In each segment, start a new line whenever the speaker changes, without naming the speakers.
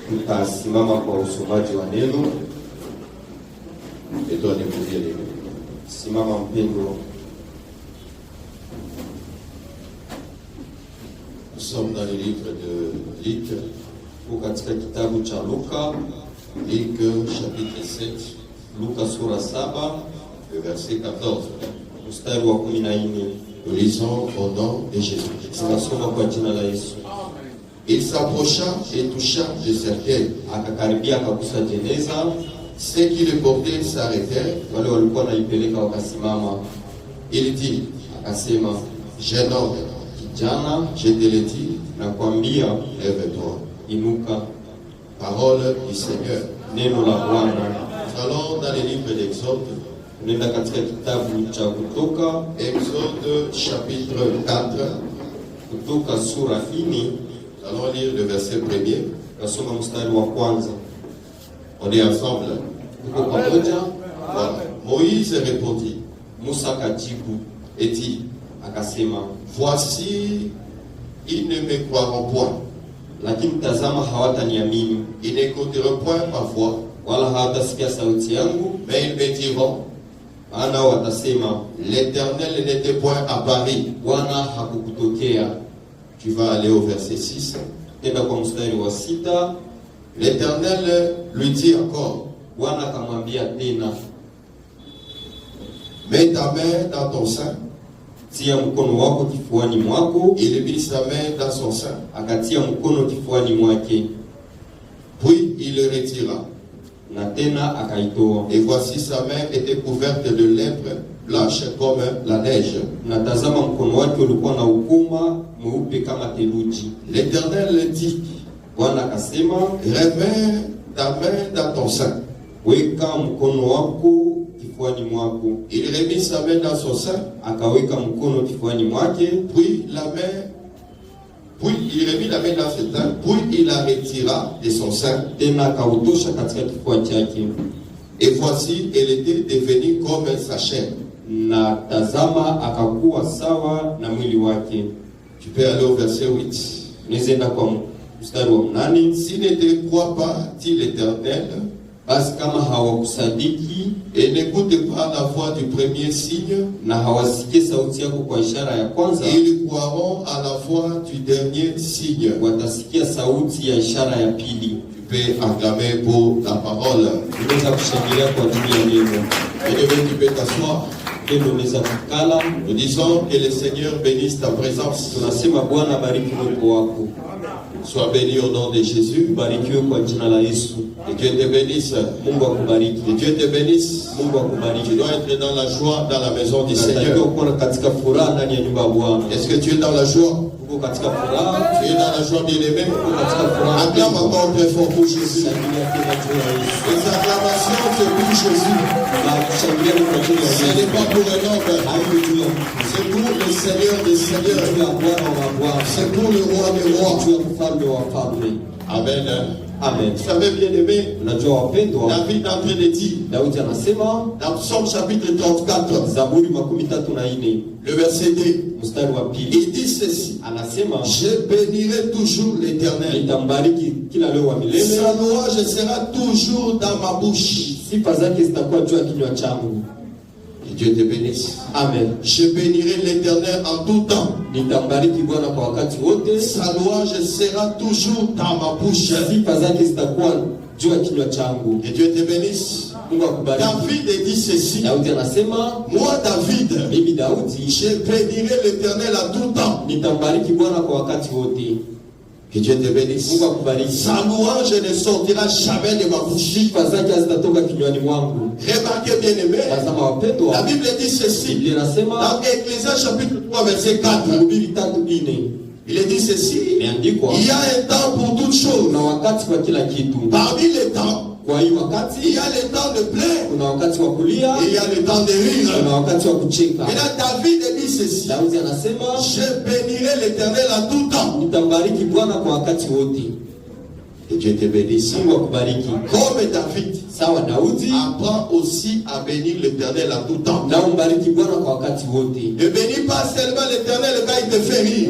Tutasimama kwa usomaji wa neno. Simama mpendo.
Nous sommes dans le livre de Luc,
Katika kitabu cha Luka,
Luc chapitre 7,
Luka sura 7,
le verset 14.
mstari wa 14.
Nous lisons au nom de Jésus.
Tunasoma kwa jina la Yesu.
Il s'approcha et toucha le cercueil.
Akakaribia akagusa jeneza,
Ceux qui le portaient s'arrêtèrent.
wale walikuwa naipeleka wakasimama.
Il dit,
Akasema,
jeune homme,
kijana,
je te le dis,
nakwambia
lève-toi.
inuka.
Parole du Seigneur.
Neno la Bwana.
Nous allons dans le livre d'Exode,
Tunaenda katika kitabu cha Kutoka,
Exode chapitre 4.
Kutoka sura 4.
Nous allons lire le verset 1er.
Nasoma mstari wa kwanza.
On est ensemble.
Tuko pamoja.
Voilà. Moïse répondit
Musa akajibu
et dit,
akasema,
voici, ils ne me croiront point.
lakini tazama hawataniamini,
Ils n'écouteront point ma voix,
wala hawatasikia sauti yangu,
mais ils me diront,
maana watasema,
l'Éternel n'était point à Paris.
Bwana hakukutokea.
Tu vas aller au verset 6.
Tenda kwa mstari wa 6.
L'Éternel lui dit encore,
Bwana akamwambia tena,
mets ta main dans ton sein.
tia mkono wako kifuani mwako.
Il mit sa main dans son sein.
Akatia mkono kifuani mwake,
Puis il le retira.
na tena akaitoa.
Et voici sa main était couverte de lèpre blanche comme la neige.
Na tazama mkono wake ulikuwa na ukoma mweupe kama theluji.
L'Éternel dit,
Bwana akasema,
remets ta main dans ton sein.
weka mkono wako kifuani mwako.
Il remit sa main dans son sein.
Akaweka mkono kifuani mwake,
Puis il remit la main dans son sein. Puis il la retira de son sein.
tena akautosha katika kifua chake.
Et voici, elle était devenue comme sa chair.
Na tazama akakuwa sawa na mwili wake.
Tu peux aller au verset 8.
Nizenda kwa mstari wa 8.
S'il ne te croit pas, dit l'Éternel,
Basi kama hawakusadiki
et n'écoute pas la voix du premier signe,
na hawasikie sauti yako kwa ishara ya kwanza,
ils croiront à la voix du dernier signe.
watasikia sauti ya ishara ya pili.
Tu peux acclamer pour la parole.
Unaweza kushangilia kwa ajili ya neno.
Et tu peux t'asseoir.
Neno unaweza kukala.
Nous disons que le Seigneur bénisse ta présence.
Tunasema Bwana bariki uwepo wako.
Sois béni au nom de Jésus.
Barikiwe kwa jina la Yesu.
Que Dieu te bénisse.
Mungu akubariki.
Que Dieu te bénisse.
Mungu
Tu
akubariki.
dois être dans la joie dans la maison du
Unatakiwa
Seigneur.
kuwa katika furaha ndani ya nyumba ya Bwana.
Est-ce que tu es dans la joie?
Uko katika furaha.
Tu es dans la joie, bien-aimé?
Uko katika furaha.
Acclame encore très fort pour Jésus.
Shangilia tena juu ya Yesu.
Les acclamations, c'est pour Jésus.
Na kushangilia ni kwa ajili ya
Ce
Yesu.
n'est pas pour un homme.
Haiko juu ya mtu.
C'est pour le Seigneur des
Juu
Seigneurs.
ya Bwana wa Bwana.
C'est pour le roi des rois.
Juu ya mfalme wa falme.
Amen.
Amen.
Vous savez, bien-aimé,
Unajua wapendwa,
David est en train de dire,
Daudi anasema
dans Psaume chapitre 34,
Zaburi 34,
le verset 2,
mstari wa pili,
il dit ceci,
anasema
je bénirai toujours l'Éternel.
nitambariki kila leo wa milele,
Sa louange sera toujours dans ma bouche.
sifa zake zitakuwa juu ya kinywa changu.
Que Dieu te bénisse.
Amen.
Je bénirai l'Éternel en tout temps.
Nitambariki Bwana kwa wakati wote,
Sa louange sera toujours dans ma bouche.
sifa zake zitakuwa juu ya kinywa changu.
Que Dieu te bénisse.
Mungu akubariki.
David dit ceci,
Daudi anasema,
moi David,
mimi Daudi
je bénirai l'Éternel à tout temps.
nitambariki Bwana kwa wakati wote.
Que Dieu te bénisse.
Mungu akubariki.
Sa louange ne sortira jamais de ma bouche.
Sifa zake hazitatoka kinywani mwangu.
Remarquez bien aimé,
Tazama wapendwa,
la Bible dit ceci,
Biblia inasema
dans Ecclésiaste chapitre 3 verset 4,
Mhubiri 3:4
il est dit ceci,
imeandikwa,
il y a un temps pour toutes choses.
kuna wakati kwa kila kitu.
Parmi les temps,
Kwa hiyo
il
wakati
y a le temps de plaire
kuna wakati wa kulia,
et il y a le temps de rire.
kuna wakati wa kucheka.
Et là, David dit ceci,
Daudi anasema,
je bénirai l'Éternel à tout temps.
nitambariki Bwana kwa wakati wote.
Que Dieu te bénisse.
Mungu akubariki.
Comme David,
Sawa Daudi,
apprends aussi à bénir l'Éternel à tout temps.
na umbariki Bwana kwa wakati wote.
Ne bénis pas seulement l'Éternel quand il te fait rire.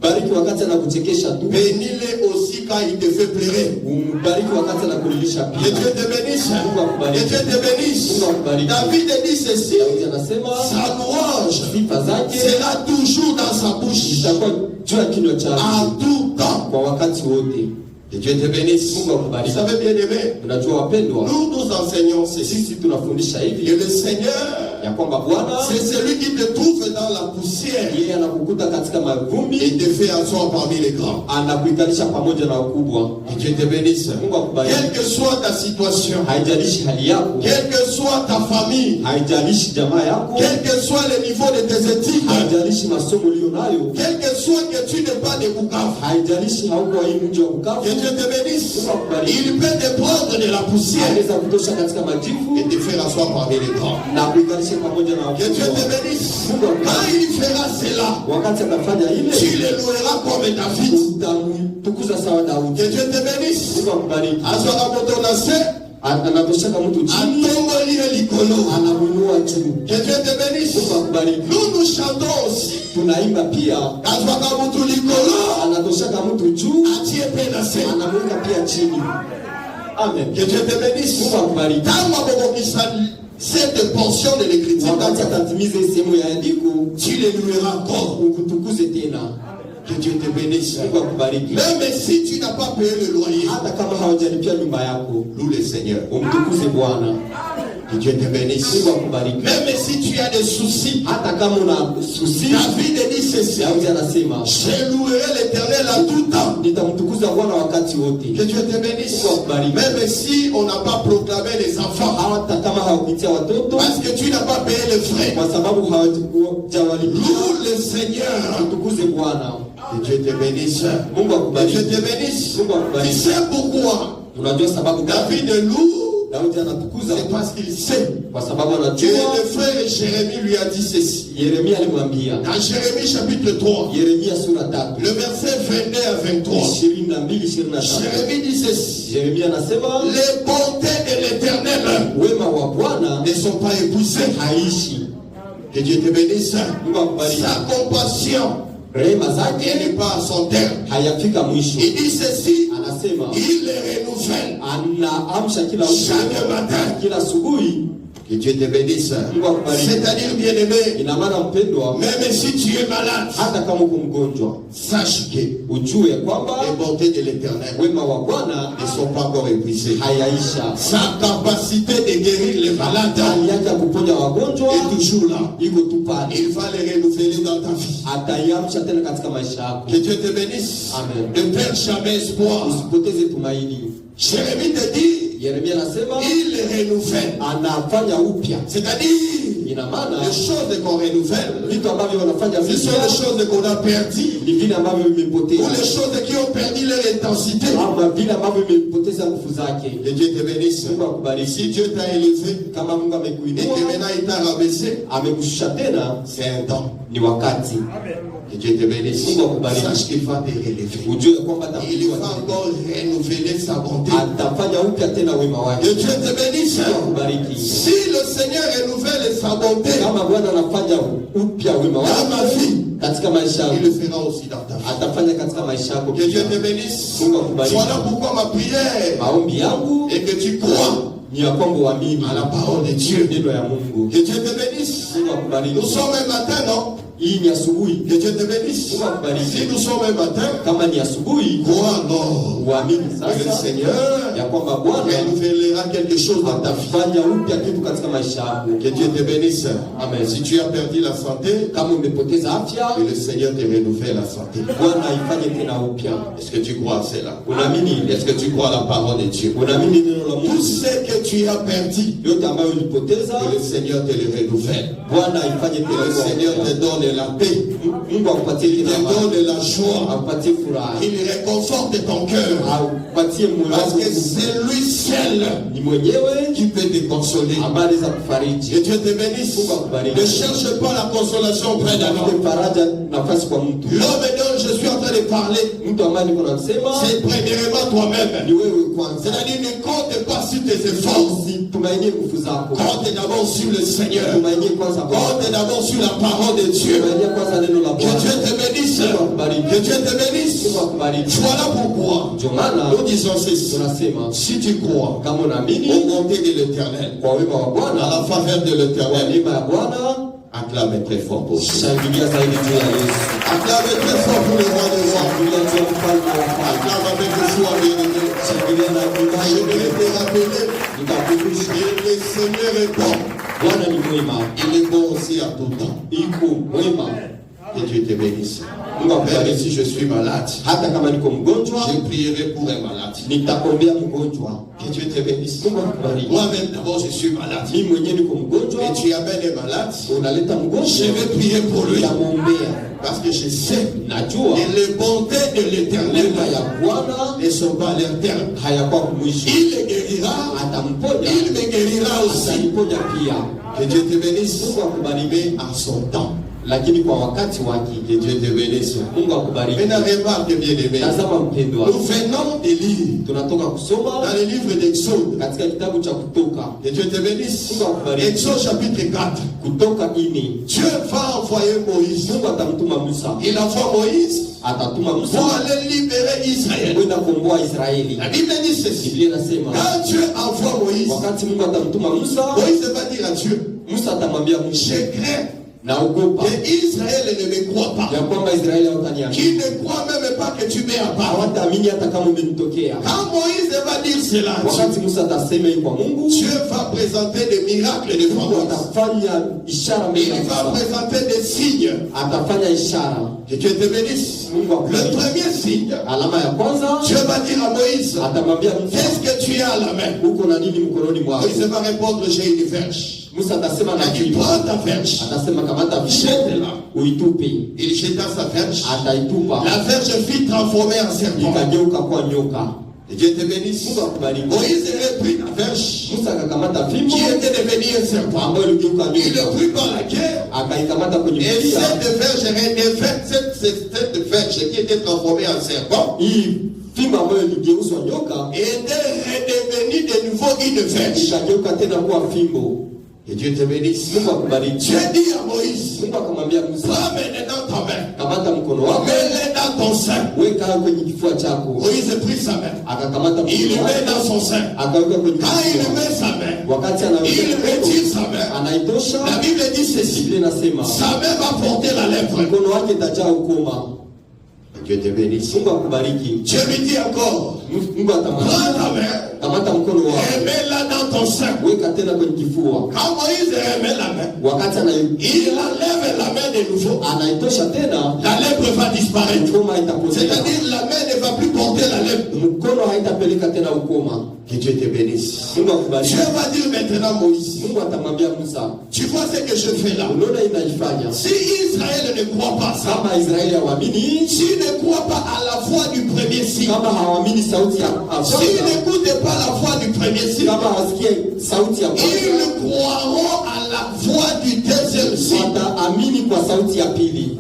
Bariki wakati anakuchekesha tu.
Bénis-les aussi quand il te fait pleurer.
Bariki wakati anakulilisha
Que
pia.
Dieu te bénisse.
Mungu akubariki.
Que Dieu te bénisse.
Mungu akubariki.
David dit ceci.
Daudi anasema
Sa louange
sifa zake
sera toujours dans sa bouche.
itakuwa juu ya kinywa chake
En tout temps.
kwa wakati wote.
Que Dieu te bénisse.
Mungu akubariki.
Vous savez bien aimé.
Unajua wapendwa,
Nous nous enseignons ceci.
sisi tunafundisha
Que
hivi
le Seigneur,
ya kwamba Bwana
c'est celui qui te trouve dans la poussière
yeye anakukuta katika
et
mavumbi,
te fait asseoir parmi les grands.
anakuikalisha pamoja na wakubwa.
Que Dieu te bénisse.
Mungu akubariki.
Quelle que soit ta situation,
Haijalishi hali yako,
quelle que soit ta famille,
haijalishi jamaa yako,
quel que soit le niveau de tes études,
haijalishi masomo uliyo nayo,
quel que soit que tu n'es pas de Bukavu,
haijalishi hauko hii mji wa Bukavu,
que Dieu te bénisse.
Mungu akubariki.
Il peut te prendre de la poussière
Anaweza kutosha katika majivu
et te faire asseoir parmi les grands.
na kuikalisha pamoja na
Que Dieu te
wakubwa.
bénisse. Quand il fera cela,
Wakati anafanya
tu
ile,
le loueras comme David.
utamtukuza sawa Daudi.
Que Dieu te bénisse.
Mungu akubariki.
Aswaka moto na se,
Anatoshaka mtu chini,
atombolie likolo.
anamuinua juu.
Que Dieu te bénisse.
Mungu akubariki.
Nous chantons aussi.
Tunaimba pia,
Aswaka moto likolo,
anatoshaka mtu juu,
atie pe na se.
anamuweka pia chini. Amen.
Que Dieu te bénisse.
Mungu akubariki.
Tangu abokokisa cette portion de l'écriture,
Wakati atatimiza hii sehemu ya andiko,
tu le loueras encore.
ukutukuze tena.
Que Dieu te bénisse.
Mungu akubariki.
Même si tu n'as pas payé le loyer,
Hata kama hawajalipia nyumba yako,
loue le Seigneur.
umtukuze Bwana.
Que Dieu te bénisse.
Mungu akubariki.
Même si tu as des soucis,
Hata kama una susi,
David dit ceci.
Daudi anasema
Je louerai l'Éternel à tout temps.
nitamtukuza Bwana wakati wote.
Que Dieu te bénisse.
Mungu akubariki.
Même si on n'a pas proclamé les enfants,
Hata kama hawakuitia watoto,
parce que tu n'as pas payé les frais,
kwa sababu hawajawalipia,
loue le Seigneur.
mtukuze Bwana.
Que Dieu te bénisse.
Mungu
Que
akubariki.
Dieu te bénisse.
Mungu
Tu
akubariki.
sais pourquoi
Unajua sababu gani
David loue?
Daudi anatukuza?
C'est parce qu'il sait
Kwa sababu
que
anajua
le frère Jérémie lui a dit ceci.
Yeremia alimwambia,
Dans Jérémie chapitre 3,
Yeremia sura 3
le verset 22 à 23,
22-25.
Jérémie dit ceci.
Yeremia anasema
Les bontés de l'Éternel
wema wa Bwana
ne sont pas épuisées.
haishi.
Que Dieu te bénisse.
Mungu akubariki.
Sa compassion
Rehema
elle
zake
n'est pas à son terme.
hayafika mwisho.
Il dit ceci.
Anasema
Il les renouvelle
anaamsha kila
chaque matin.
kila asubuhi.
Que Dieu te bénisse.
Mungu akubariki.
C'est-à-dire, bien-aimé,
Ina maana mpendwa,
même si tu es malade,
hata kama uko mgonjwa,
sache que
ujue kwamba
les bontés de l'Éternel
wema wa Bwana
ne sont pas encore épuisées.
hayaisha.
Sa capacité de guérir les malades
Hali yake ya kuponya wagonjwa
est toujours là.
iko tu pale,
Il va les renouveler dans ta vie.
ataiamsha tena katika maisha yako.
Que Dieu te bénisse.
Amen.
Ne perds jamais espoir.
Usipoteze tumaini.
Jérémie te dit,
Yeremia anasema
il les renouvelle.
anafanya upya.
C'est-à-dire,
Ina maana
les choses qu'on renouvelle,
vitu ambavyo wanafanya
ce sont
vipya
les choses qu'on a perdues
ni vile ambavyo
ou
vimepotea,
les choses qui ont perdu leur intensité.
ama vile ambavyo vimepoteza nguvu zake.
Que Dieu te bénisse.
Mungu akubariki.
Si Dieu t'a élevé
Kama Mungu
et que
amekuinua
maintenant il t'a rabaissé,
amekushusha tena,
c'est un temps.
ni wakati.
Que Dieu te bénisse.
Mungu akubariki.
Sache qu'il va te relever.
Ujue kwamba
Il
atakuinua
va
tena,
encore renouveler sa bonté.
atafanya upya tena wema wake.
Que Dieu te bénisse.
Mungu akubariki.
Si le Seigneur renouvelle sa bonté
Kama Bwana anafanya upya wema
dans ma
wake
vie,
katika maisha
il
yako,
le fera aussi dans ta vie.
atafanya katika maisha yako
Que Dieu te
pia.
bénisse.
Mungu akubariki.
Voilà pourquoi ma prière
Maombi yangu
est que tu crois
ni ya kwamba uamini
à la parole de Dieu.
neno ya Mungu.
Que Dieu te bénisse.
Mungu akubariki.
Nous sommes un matin, non?
Hii ni asubuhi.
Que Dieu te bénisse.
Mungu akubariki.
Si nous sommes un matin,
Kama ni asubuhi,
crois alors
uamini
que le
sasa
Seigneur
ya kwamba Bwana
renouvelera quelque chose dans ta vie.
atafanya upya kitu katika maisha yako.
Que Dieu te bénisse.
Amen.
Si tu as perdu la santé,
Kama umepoteza afya,
que le Seigneur te renouvelle la santé.
Bwana ifanye tena upya.
Est-ce que tu crois à cela?
Unaamini?
Est-ce que tu crois à la parole de Dieu?
Unaamini neno la
Tout
Mungu?
ce que tu as perdu,
Yote ambayo ulipoteza,
que le Seigneur te le renouvelle.
Bwana ifanye
Que le
tena
Seigneur te
upya.
donne la paix.
Mungu akupatie
Il te
tena amani,
donne la joie.
akupatie furaha,
Il réconforte ton cœur.
akupatie moyo
Parce
wako.
que c'est lui seul
Ni mwenyewe
qui peut te consoler.
ambaye anaweza
Que
kufariji.
Dieu te bénisse.
Mungu akubariki.
Ne cherche pas la consolation auprès d'un
Tafute
homme.
faraja nafasi kwa mtu.
L'homme dont je suis en train train de parler,
mtu ambaye niko nasema
c'est premièrement toi-même.
ni wewe kwanza.
C'est-à-dire, ne compte pas sur tes efforts.
Tumainie nguvu zako.
Compte d'abord sur le Seigneur.
Tumainie kwanza Bwana.
Compte d'abord sur la parole de Dieu.
Tumainie kwanza neno la
Que
Bwana.
Dieu te bénisse. Que Dieu te bénisse. Voilà pourquoi
Ndio maana
nous disons ceci.
tunasema
Si tu crois
kama unaamini
au bonté de l'Éternel,
kwa wema wa
à
Bwana,
la faveur de
kwa
l'Éternel,
neema ya Bwana,
acclame très fort pour Jésus.
shangilia zaidi juu ya Yesu.
Acclame très fort pour le roi des rois.
Shangilia juu ya mfalme wa wafalme.
Acclame avec joie, bien-aimé.
Shangilia na
Je
imani.
vais te rappeler
Nitakukumbusha
que le Seigneur est bon.
Bwana ni mwema.
Il est bon aussi à tout temps.
Iko mwema.
Que Dieu te bénisse.
Mungu
Même
akubariki.
si je suis malade,
Hata kama niko mgonjwa,
je prierai pour un malade.
nitakombea mgonjwa.
Que Dieu te bénisse.
Mungu akubariki.
Moi-même, d'abord, je suis malade.
Mimi mwenyewe niko mgonjwa,
Et tu amènes un malade,
unaleta
je
mgonjwa,
vais prier pour lui.
nitamwombea.
Parce que je sais
Najua
que les bontés de l'Éternel
neema ya Bwana
ne sont pas à leur terme.
hayakuwa kumwisho.
Il le guérira,
Atamponya,
il me guérira aussi.
ataniponya pia.
Que Dieu te bénisse.
Mungu akubariki,
Mais en son temps.
lakini kwa wakati wake.
Que Dieu te bénisse.
Mungu akubariki.
Maintenant, remarque, bien-aimé.
Tazama mpendwa,
Nous venons de lire
tunatoka kusoma
dans le livre d'Exode.
katika kitabu cha Kutoka.
Que Dieu te bénisse.
Mungu akubariki.
Exode chapitre 4.
Kutoka ini,
Dieu va envoyer Moïse.
Mungu atamtuma Musa,
Il envoie Moïse
atatuma
pour
Musa
aller libérer Israël.
kwenda kuomboa Israeli.
La Bible dit ceci.
Biblia inasema
Quand Dieu envoie Moïse,
wakati Mungu atamtuma Musa,
Moïse va dire à Dieu,
Musa atamwambia Mungu,
je crains
naogopa
que Israël ne me croit pas.
ya kwamba Israeli hawataniamini,
Qui ne croit même pas que tu m'es apparu.
hawataamini hata kama umenitokea.
Quand Moïse va dire cela,
Wakati Musa atasema hii kwa Mungu,
Dieu va présenter des miracles devant
Mungu
Moïse.
atafanya ishara
Il
mbele ya
va
Musa,
présenter des signes.
atafanya ishara.
Que Dieu te bénisse.
Mungu
Le
akubariki.
premier signe,
Alama ya kwanza
Dieu va dire à Moïse,
atamwambia Musa,
qu'est-ce que tu as à la main?
uko na nini mkononi mwako?
Moïse va répondre, j'ai une verge.
Musa atasema na
Il
kitu,
prend ta verge,
atasema kamata fimbo
jette-la.
uitupe,
Il jeta sa verge.
ataitupa
La verge fit transformer en serpent.
ikageuka kuwa nyoka.
Et Dieu te bénisse.
Mungu akubariki.
Moïse reprit la verge
Musa akakamata fimbo
qui était devenue un serpent.
ambayo iligeuka
Il le
nyoka,
prit par la guerre.
akaikamata kwenye
Et
mkia.
cette verge qui était transformée en serpent
Hii fimbo ambayo iligeuzwa nyoka
était redevenue de nouveau une verge.
ikageuka tena kuwa fimbo.
Et Dieu te bénisse.
Mungu akubariki.
Dieu dit à Moïse,
Mungu akamwambia Musa,
prends maintenant ta main,
kamata mkono wako,
mets-le dans ton sein.
weka kwenye kifua chako.
Moïse prit sa main,
Akakamata
il
mkono
le met
wake,
dans son sein.
akaweka kwenye
Quand il
kifua.
met sa main,
Wakati
il
anaweka
retire sa main.
anaitosha,
La Bible dit ceci,
Biblia inasema
sa main va porter la lèpre.
mkono wake itajaa ukoma.
Dieu te bénisse.
Mungu akubariki.
Dieu lui dit encore,
Mungu
prends
atamwambia,
ta main
kamata mkono wako,
et mets-la dans ton sein.
weka tena kwenye kifua.
Quand Moïse remet la main,
Wakati
il enlève la main de nouveau.
anaitosha tena,
La lèpre va disparaître.
ukoma haitapotea,
C'est-à-dire la main ne va plus porter la lèpre.
mkono haitapeleka tena ukoma.
Que Dieu te bénisse.
Mungu akubariki.
Dieu va dire maintenant à Moïse,
Mungu atamwambia Musa,
tu vois ce que je fais là.
unaona inaifanya
Si Israël ne croit pas ça,
kama Israeli hawaamini,
s'il ne croit pas à la voix du premier signe,
kama hawaamini sauti ya
s'il
kwanza,
n'écoute pas la voix du premier signe,
kama hawasikie sauti ya kwanza,
ils croiront à la voix du deuxième signe.
wataamini kwa sauti ya pili.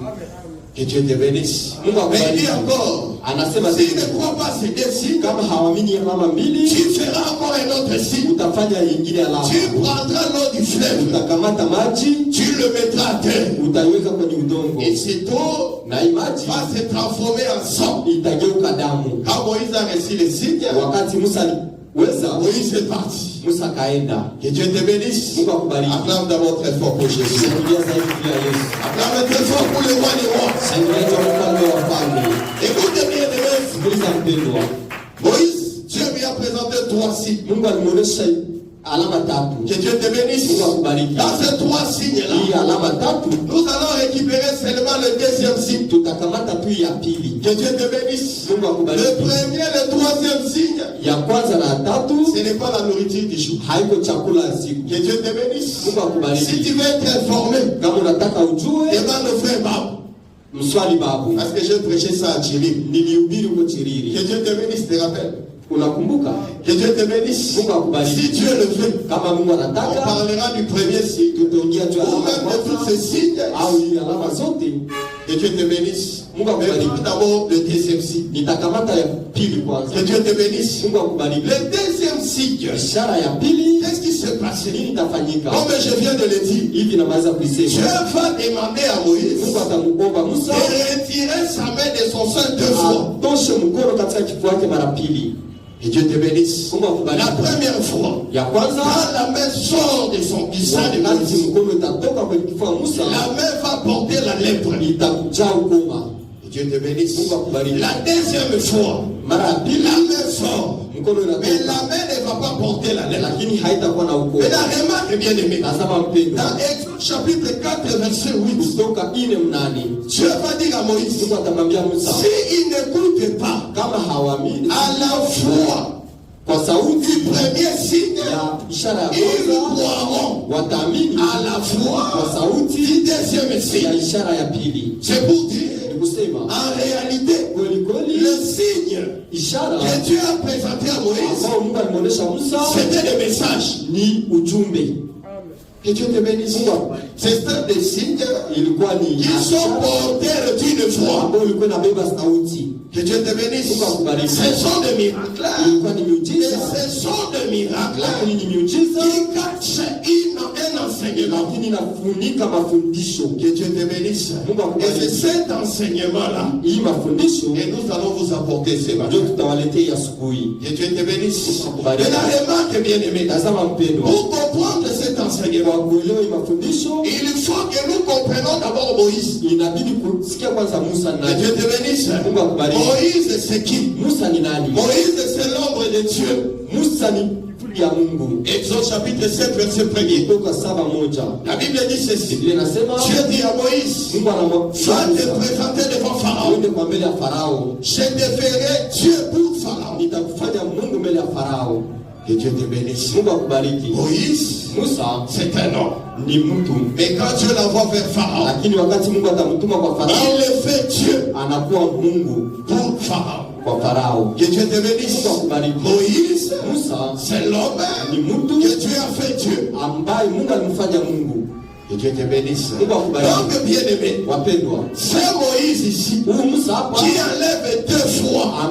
Que Dieu te bénisse.
Mungu
Mais il
akubariki.
dit encore,
Anasema
s'il
tena,
ne croit pas ces deux signes,
kama hawaamini alama mbili,
tu feras encore un autre signe.
utafanya yingine alama.
Tu prendras l'eau du fleuve,
Utakamata maji,
tu le mettras à terre.
utaiweka kwenye udongo,
Et cette eau
na hii maji
va se transformer en sang.
itageuka damu.
Quand Moïse a reçu les signes,
Wakati Musa aliweza,
Moïse est parti.
Musa kaenda.
Que Dieu te bénisse.
Mungu akubariki.
Acclame d'abord très fort pour Jésus.
Shangilia zaidi juu ya Yesu.
Acclame très fort pour le roi des rois.
Shangilia juu ya mfalme wa wafalme.
Écoutez bien, aimés.
Sikiliza mpendwa,
Moïse, Dieu lui a présenté 3 signes.
Mungu alimuonesha alama tatu.
Que Dieu te bénisse.
Mungu akubariki.
Dans ces 3
Hii
signes-là,
alama tatu
nous allons récupérer seulement le deuxième signe.
tutakamata tu ya pili.
Que Dieu te bénisse.
Mungu
Le
akubariki.
premier, le troisième signe,
Ya kwanza na ya tatu
ce n'est pas la nourriture du jour.
haiko chakula ya siku.
Que Dieu te bénisse.
Mungu akubariki.
Si tu veux être informé,
Kama unataka ujue,
demande au frère Bab.
mswali babu.
Parce que j'ai prêché ça à Chiri.
Nilihubiri huko
Que
Chiriri.
Dieu te bénisse, te rappelle.
Unakumbuka?
Que Dieu te bénisse.
Mungu akubariki.
Si Dieu le veut,
Kama Mungu
on
anataka,
parlera du premier signe.
tutaongea juu ya
Ou
alama
même de tous
kwanza
ces signes.
au hii alama zote.
Que Dieu te bénisse. Mais prends d'abord le deuxième signe. Que Dieu te bénisse. Le deuxième signe, qu'est-ce qui s'est passé? Comme je viens de le dire, Dieu va demander à Moïse de retirer sa main de son sein 2 fois. Que Dieu te bénisse. La première fois, quand la main sort de son sein de Moïse, la main va porter la lèpre. Que Dieu te bénisse. La deuxième fois, la main sort. Mais la main ne va pas porter la lèpre. Mais la remarque, bien aimé, dans Exode chapitre 4, verset 8, Dieu va dire à Moïse, s'il n'écoute pas à la voix du premier signe, ils croiront à la voix du deuxième signe. C'est pour dire, en réalité, le signe que Dieu a présenté à Moïse, c'était le message. Que Dieu te bénisse. C'est un des signes qui sont porteurs d'une foi. Que Dieu te bénisse. Ce sont des miracles. Et ce sont des miracles qui cachent un enseignement. Que Dieu te bénisse. Et c'est cet enseignement-là et nous allons vous apporter ce matin. Que Dieu te bénisse. Et la remarque, bien aimé, pour comprendre cet enseignement, il faut que nous comprenions d'abord Moïse. Que Dieu te bénisse. Moïse, c'est qui? Moïse, c'est l'ombre de Dieu. Exode chapitre 7, verset 1er. La Bible dit ceci. Dieu dit à Moïse, va te présenter devant Pharaon. Je te ferai Dieu pour Pharaon. Que Dieu te bénisse. Moïse, c'est un homme. Mais quand Dieu l'envoie vers Pharaon, il le fait Dieu pour Pharaon. Que Dieu te bénisse. Moïse, c'est l'homme que Dieu a fait Dieu. Que Dieu te bénisse. Donc, bien aimé, c'est Moïse ici qui enlève 2 fois la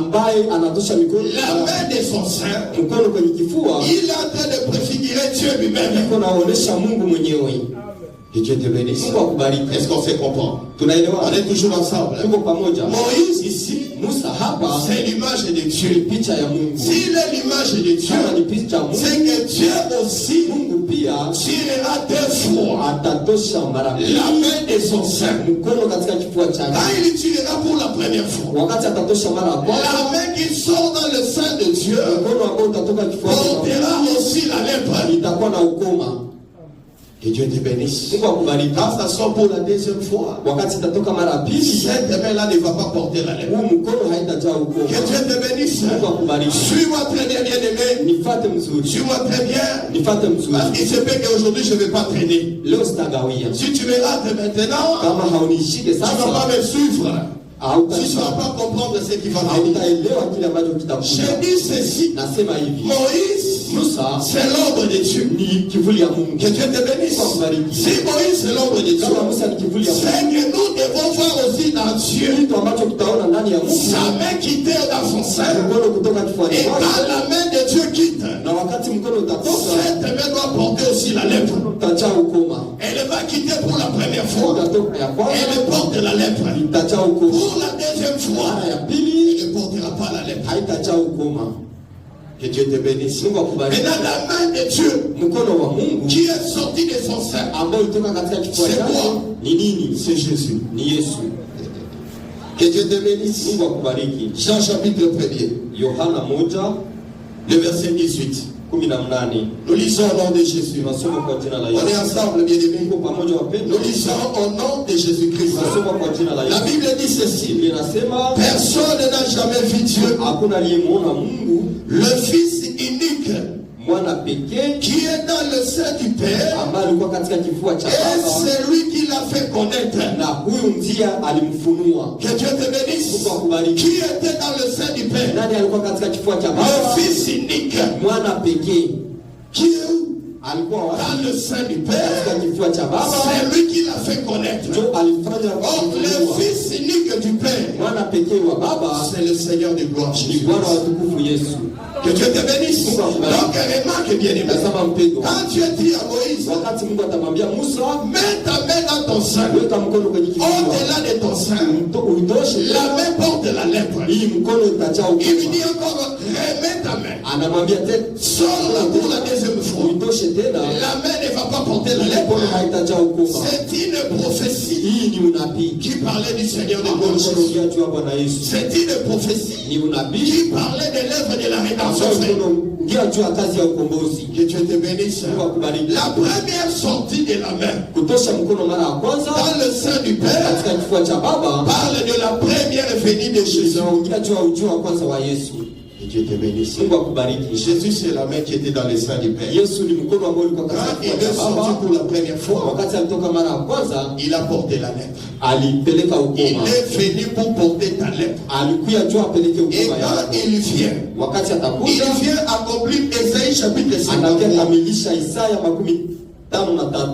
main de son sein. Il est en train de préfigurer Dieu lui-même. Que Dieu te bénisse. Est-ce qu'on se comprend? On est toujours ensemble. Moïse ici, c'est l'image de Dieu. S'il est l'image de Dieu, c'est que Dieu aussi tirera 2 fois la main de son sein. Quand il tirera pour la première fois, la main qui sort dans le sein de Dieu portera aussi la lèpre. Que Dieu te bénisse. Quand ça sort pour la deuxième fois, cette main-là ne va pas porter la lèpre. Que Dieu te bénisse. Suis-moi très bien, bien-aimé. Suis-moi très bien. Parce qu'il se peut qu'aujourd'hui je ne vais pas traîner. Si tu me rates maintenant, tu ne vas pas me suivre. Tu ne vas pas comprendre ce qui va venir. Je dis ceci. Moïse, c'est l'ombre de Dieu. Que Dieu te bénisse. Si Moïse c'est l'ombre de Dieu, c'est que nous devons voir aussi dans Dieu sa main quitter dans son sein. Et quand la main de Dieu quitte, cette main doit porter aussi la lèpre. Elle va quitter pour la première fois. Elle porte la lèpre. Pour la deuxième fois, elle ne portera pas la lèpre. Que Dieu te bénisse. Mais dans la main de Dieu qui est sorti de son sein, c'est quoi? C'est Jésus. Que Dieu te bénisse. Jean chapitre 1er, le verset 18. Nous lisons au nom de Jésus. On est ensemble, bien aimés. Nous lisons au nom de Jésus-Christ. La Bible dit ceci. Personne n'a jamais vu Dieu. Le Fils unique qui est dans le sein du Père, et c'est lui qui l'a fait connaître. Que Dieu te bénisse. Qui était dans le sein du Père? Le Fils unique. Qui est où? dans le sein du Père. C'est lui qui l'a fait connaître. Or, le Fils unique du Père, c'est le Seigneur de gloire. Que Dieu te bénisse. Donc, remarque bien aimé. Quand Dieu dit à Moïse, mets ta main dans ton sein, au-delà de ton sein, la main porte la lèpre. Il lui dit encore, remets ta main. Sors-la pour la deuxième fois. La main ne va pas porter la lèpre. C'est une prophétie qui parlait du Seigneur de gloire. C'est une prophétie qui parlait de l'œuvre de la rédemption. Que Dieu te bénisse. La première sortie de la main dans le sein du Père parle de la première venue de Jésus. Que Dieu te bénisse. Jésus, c'est la main qui était dans le sein du Père. Quand il est sorti pour la première fois, il a porté la lèpre. Il est venu pour porter ta lèpre. Et quand il vient accomplir Ésaïe chapitre 53.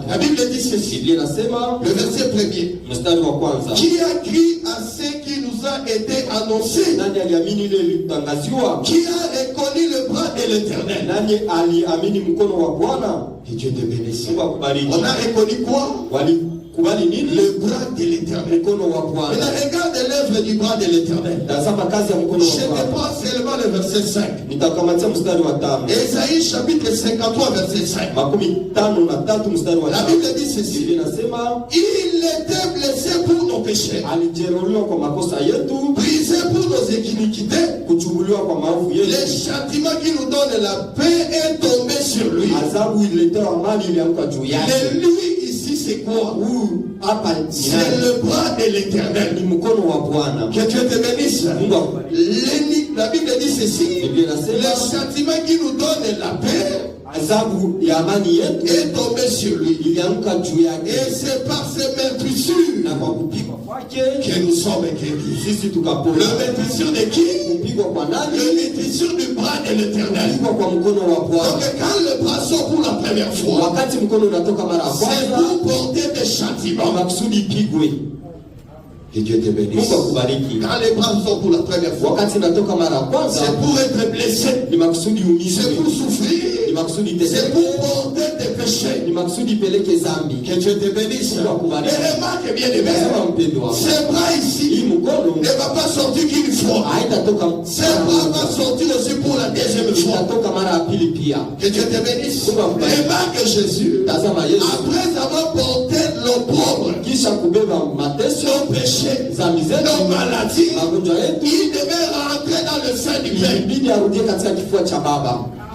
La Bible dit ceci, le verset 1er. Qui a cru à ce qui nous a été annoncé? Qui a reconnu le bras de l'Éternel? Que Dieu te bénisse. On a reconnu quoi? Le bras de l'Éternel. Mais regarde l'œuvre du bras de l'Éternel. Je ne pas seulement le verset 5. Ésaïe chapitre 53 verset 5. La Bible dit ceci. Il était blessé pour nos péchés, brisé pour nos iniquités. Le châtiment qui nous donne la paix est tombé sur lui. Et lui ici c'est quoi? C'est le bras de l'Éternel. Que Dieu te bénisse. La Bible dit ceci. Le châtiment qui nous donne la paix est tombé sur lui. Et c'est par ces meurtrissures que nous sommes guéris. Le meurtrissure de qui? Le meurtrissure du bras de l'Éternel. Donc quand le bras sort pour la première fois, c'est pour porter des châtiments. Que Dieu te bénisse. Quand les bras sortent pour la première fois, c'est pour être blessé, c'est pour souffrir, c'est pour porter tes péchés. Que Dieu te bénisse. Et remarque bien aimé, ces bras ici ne va pas sortir qu'une fois. Ces bras va sortir aussi pour la deuxième fois. Que Dieu te bénisse. Remarque Jésus, après avoir porté l'opprobre, son péché, nos maladies, il devait rentrer dans le sein du Père.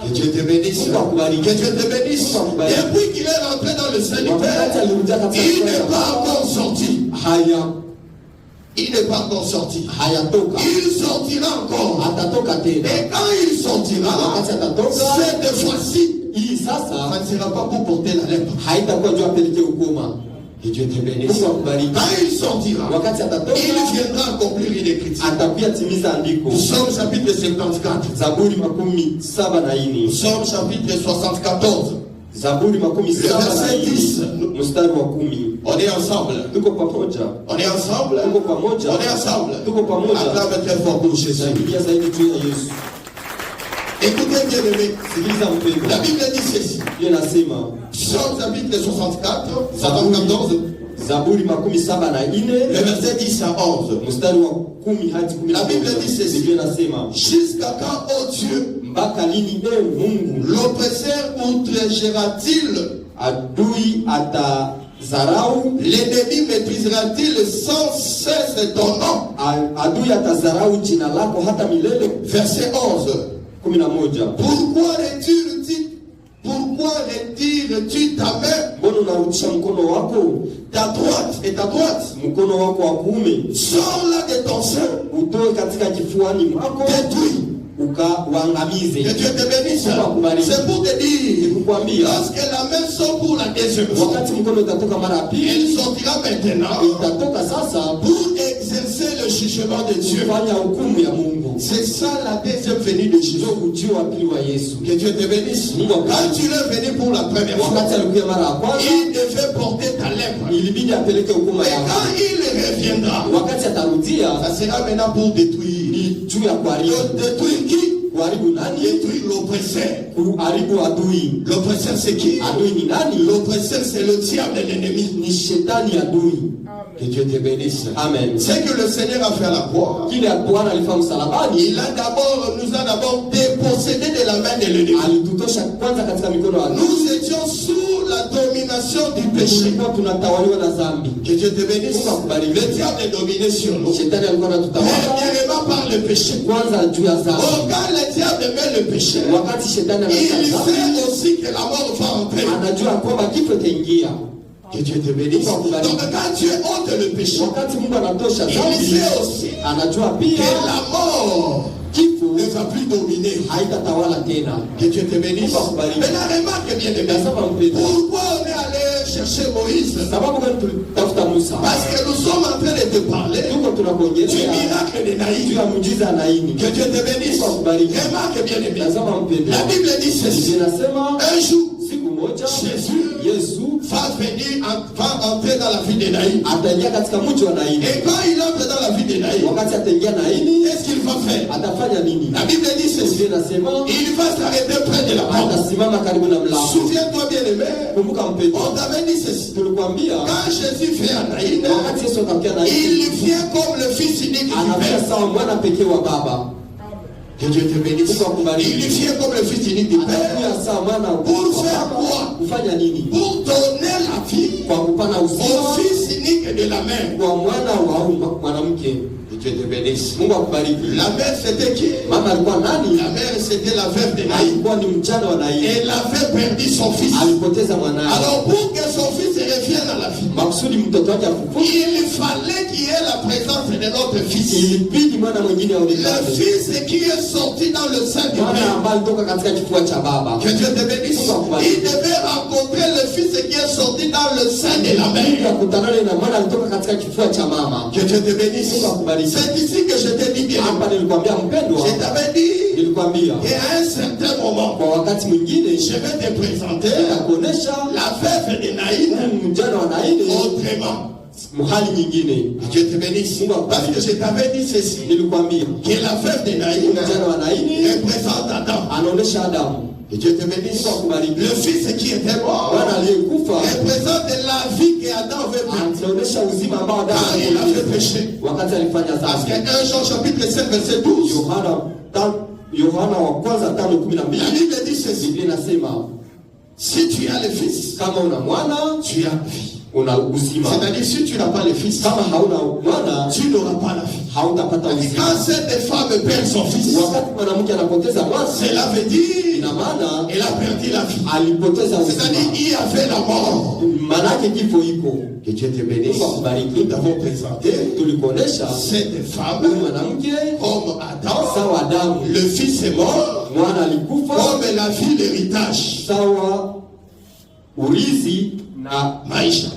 Que Dieu te bénisse. Que Dieu te bénisse. Depuis qu'il est rentré dans le sein du Père, il n'est pas encore sorti. Il n'est pas encore sorti. Il sortira encore. Et quand il sortira, cette fois-ci, ça ne sera pas pour porter la lèpre. Que Dieu te bénisse. Quand il sortira, il viendra accomplir une écriture. Psaume chapitre 74. Psaume chapitre 74. Le verset 10. On est ensemble. On est ensemble. On est ensemble. Acclame très fort pour Jésus. Écoutez bien aimé. La Bible dit ceci. Psaume chapitre 74. Le verset 10 à 11. La Bible dit ceci. Jusqu'à quand, ô Dieu, l'oppresseur outragera-t-il? L'ennemi maîtrisera-t-il sans cesse ton nom? Verset 11. Pourquoi retires-tu ta main? Ta droite et ta droite. Sors-la de ton sein. Détruis. Que Dieu te bénisse. C'est pour te dire, lorsque la main sort pour la deuxième fois, il sortira maintenant pour exercer le le jugement de Dieu. C'est ça la deuxième venue de Jésus. Que Dieu te bénisse. Quand tu es venu pour la première fois, il devait porter ta lèpre. Et quand il reviendra, ça sera maintenant pour détruire. Détruire qui? Détruire l'oppresseur. L'oppresseur c'est qui? L'oppresseur c'est le diable et l'ennemi. Que Dieu te bénisse. Amen. C'est que le Seigneur a fait à la croix. Il a nous a d'abord dépossédé de la main de l'ennemi. Nous étions sous la domination du péché. Que Dieu te bénisse. Le diable est dominé sur nous. Premièrement par le péché. Quand le diable met le péché, il sait aussi que la mort va entrer. Que Dieu te bénisse. Donc quand Dieu ôte le péché, il sait aussi que la mort ne va plus dominer. Que Dieu te bénisse. Maintenant remarque bien aimé, pourquoi on est allé chercher Moïse? Parce que nous sommes en train de te parler du miracle de Naïm. Que Dieu te bénisse. Remarque bien aimé, la Bible dit ceci: un jour Jésus va venir, va entrer dans la vie de Naïm. Et quand il entre dans la vie de Naïm, qu'est-ce qu'il va faire? La Bible dit ceci: il va s'arrêter près de la porte. Souviens-toi bien aimé, on t'avait dit ceci: quand Jésus vient à Naïm, il vient comme le fils unique du Père. Que Dieu te bénisse. Il vient comme le fils unique du Père. Pour faire quoi? Pour donner la vie au fils unique de la mère. Que Dieu te bénisse. La mère c'était qui? La mère c'était la veuve de Naïm. Elle avait perdu son fils. Alors pour que son fils revienne à la vie, il fallait qu'il y ait la présence de notre fils. Le fils qui est sorti dans le sein du Père. Que Dieu te bénisse. Il devait rencontrer le fils qui est sorti dans le sein de la mère. Que Dieu te bénisse. C'est ici que je t'ai dit bien. Je t'avais dit qu'à un certain moment, je vais te présenter la veuve de Naïm autrement. Que Dieu te bénisse. Parce que je t'avais dit ceci, que la veuve de Naïm représente Adam. Que Dieu te bénisse. Le fils qui était mort représente la vie qu'Adam veut prendre quand il a fait péché. Parce que 1 Jean chapitre 5 verset 12, la Bible dit ceci: si tu as le fils, tu as la vie. C'est-à-dire si tu n'as pas le fils, tu n'auras pas la vie. Quand cette femme perd son fils, cela veut dire elle a perdu la vie. C'est-à-dire il y avait la mort. Que Dieu te bénisse. Nous avons présenté cette femme comme Adam. Le fils est mort comme la vie, l'héritage. Maïcha.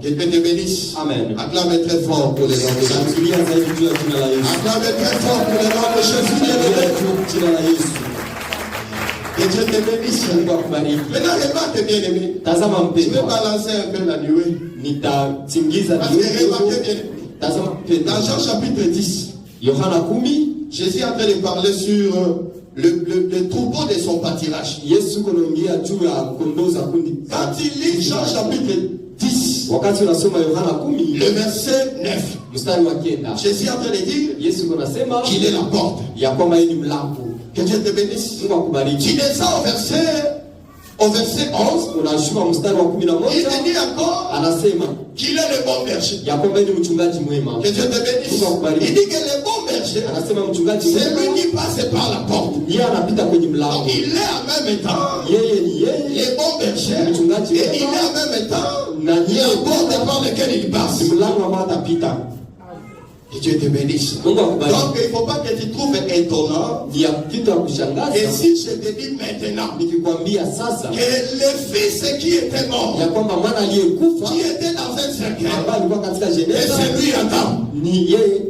Que Dieu te bénisse. Amen. Acclamez très fort pour les noms de Jésus. Acclamez très fort pour les noms de Jésus. Que Dieu te bénisse. Maintenant, remarque bien aimé. Je vais balancer un peu la nuée. Parce que remarquez bien. Dans Jean chapitre 10, Jésus est en train de parler sur le troupeau de son pâturage. Quand il lit Jean chapitre 10, le verset 9, Jésus est en train de dire qu'il est la porte. Que Dieu te bénisse. Tu descends au verset 11, il te dit encore qu'il est le bon berger. Que Dieu te bénisse. Il dit que le bon berger, c'est lui qui passe par la porte. Donc il est en même temps le bon berger et il est en même temps la porte par laquelle il passe. Que Dieu te bénisse. Donc il ne faut pas que tu trouves étonnant. Et si je te dis maintenant que le fils qui était mort, qui était dans un cercueil, et c'est lui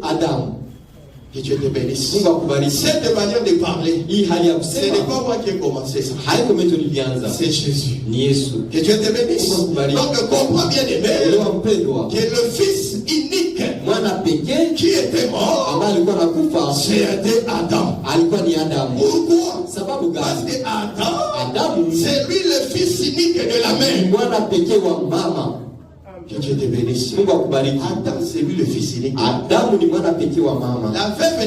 Adam. Que Dieu te bénisse. Cette manière de parler, ce n'est pas moi qui ai commencé ça. C'est Jésus. Que Dieu te bénisse. Donc comprends bien aimé que le fils unique qui était mort, c'était Adam. Pourquoi? Parce que Adam, c'est lui le fils unique de la mère. Que Dieu te bénisse. Adam, c'est lui le fils unique. La veuve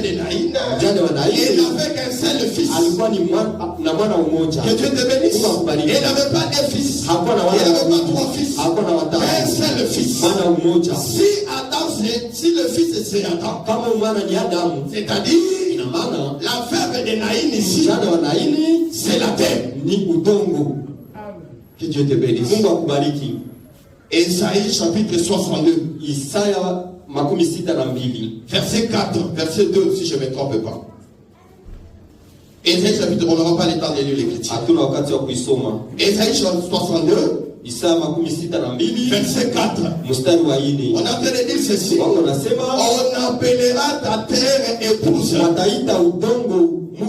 de Naïn, il n'avait qu'un seul fils. Que Dieu te bénisse. Il n'avait pas deux fils. Il n'avait pas trois fils. Un seul fils. Si le fils c'est Adam, c'est-à-dire la veuve de Naïn ici, c'est la terre. Que Dieu te bénisse. Esaïe chapitre 62. Verset 4, verset 2, si je ne me trompe pas. Esaïe chapitre, on n'aura pas le temps de lire l'écriture. Esaïe 62. Verset 4. On a en train de dire ceci. On appellera ta terre épouse. Que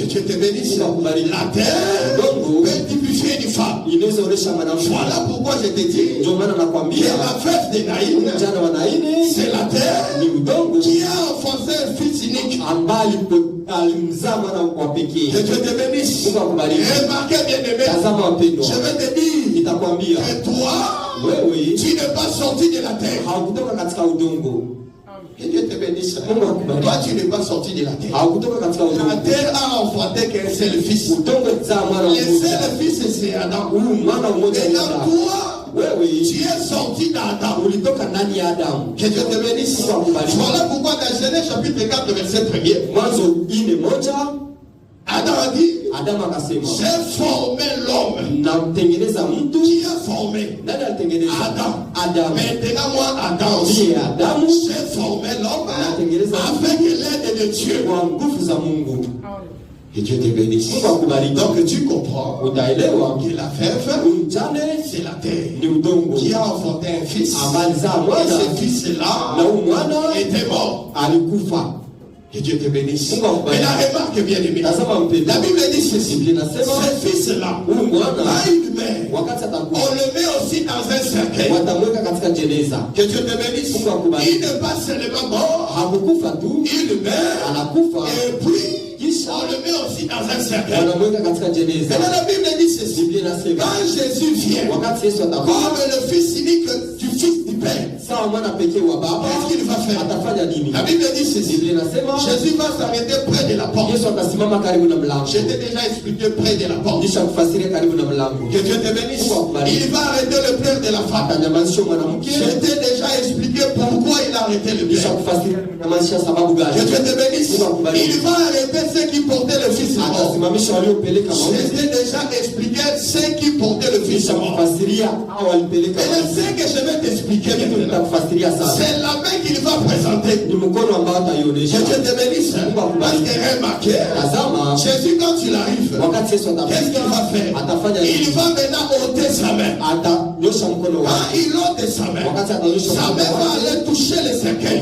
Dieu te bénisse. La terre peut typifier une femme. Voilà pourquoi je te dis que la veuve de Naïn, c'est la terre qui a enfoncé un fils unique. Que Dieu te bénisse. Remarquez bien aimé, je vais te dire que toi, tu n'es pas sorti de la terre. Que Dieu te bénisse. Toi, tu n'es pas sorti de la terre. La terre a enfanté qu'un seul fils. Le seul fils, c'est Adam. Et dans toi, tu es sorti d'Adam. Que Dieu te bénisse. Voilà pourquoi dans Genèse chapitre 4, verset 1er, Adam a dit, j'ai formé l'homme. Qui a formé Adam. Maintenant moi, Adam aussi, j'ai formé l'homme avec l'aide de Dieu. Que Dieu te bénisse. Donc tu comprends que la veuve, c'est la terre qui a enfanté un fils. Et ce fils-là était mort. Que Dieu te bénisse. Mais la remarque bien aimée, la Bible dit ceci, ce fils-là a une mère. On le met aussi dans un cercueil. Que Dieu te bénisse. Il n'est pas seulement mort, il meurt et puis on le met aussi dans un cercueil. Et là la Bible dit ceci, quand Jésus vient comme le fils unique du fils du Père, qu'est-ce qu'il va faire? La Bible dit ceci, Jésus va s'arrêter près de la porte. Je t'ai déjà expliqué près de la porte. Que Dieu te bénisse. Il va arrêter le pleur de la femme. Je t'ai déjà expliqué pourquoi il a arrêté le pleur. Que Dieu te bénisse. Il va arrêter ceux qui portaient le fils mort. Je t'ai déjà expliqué ceux qui portaient le fils mort. Et ce que je vais t'expliquer maintenant, c'est la main qu'il va présenter. Que Dieu te bénisse. Parce que remarquez, Jésus quand il arrive, qu'est-ce qu'il va faire? Il va maintenant ôter sa main. Quand il ôte sa main va aller toucher le cercueil.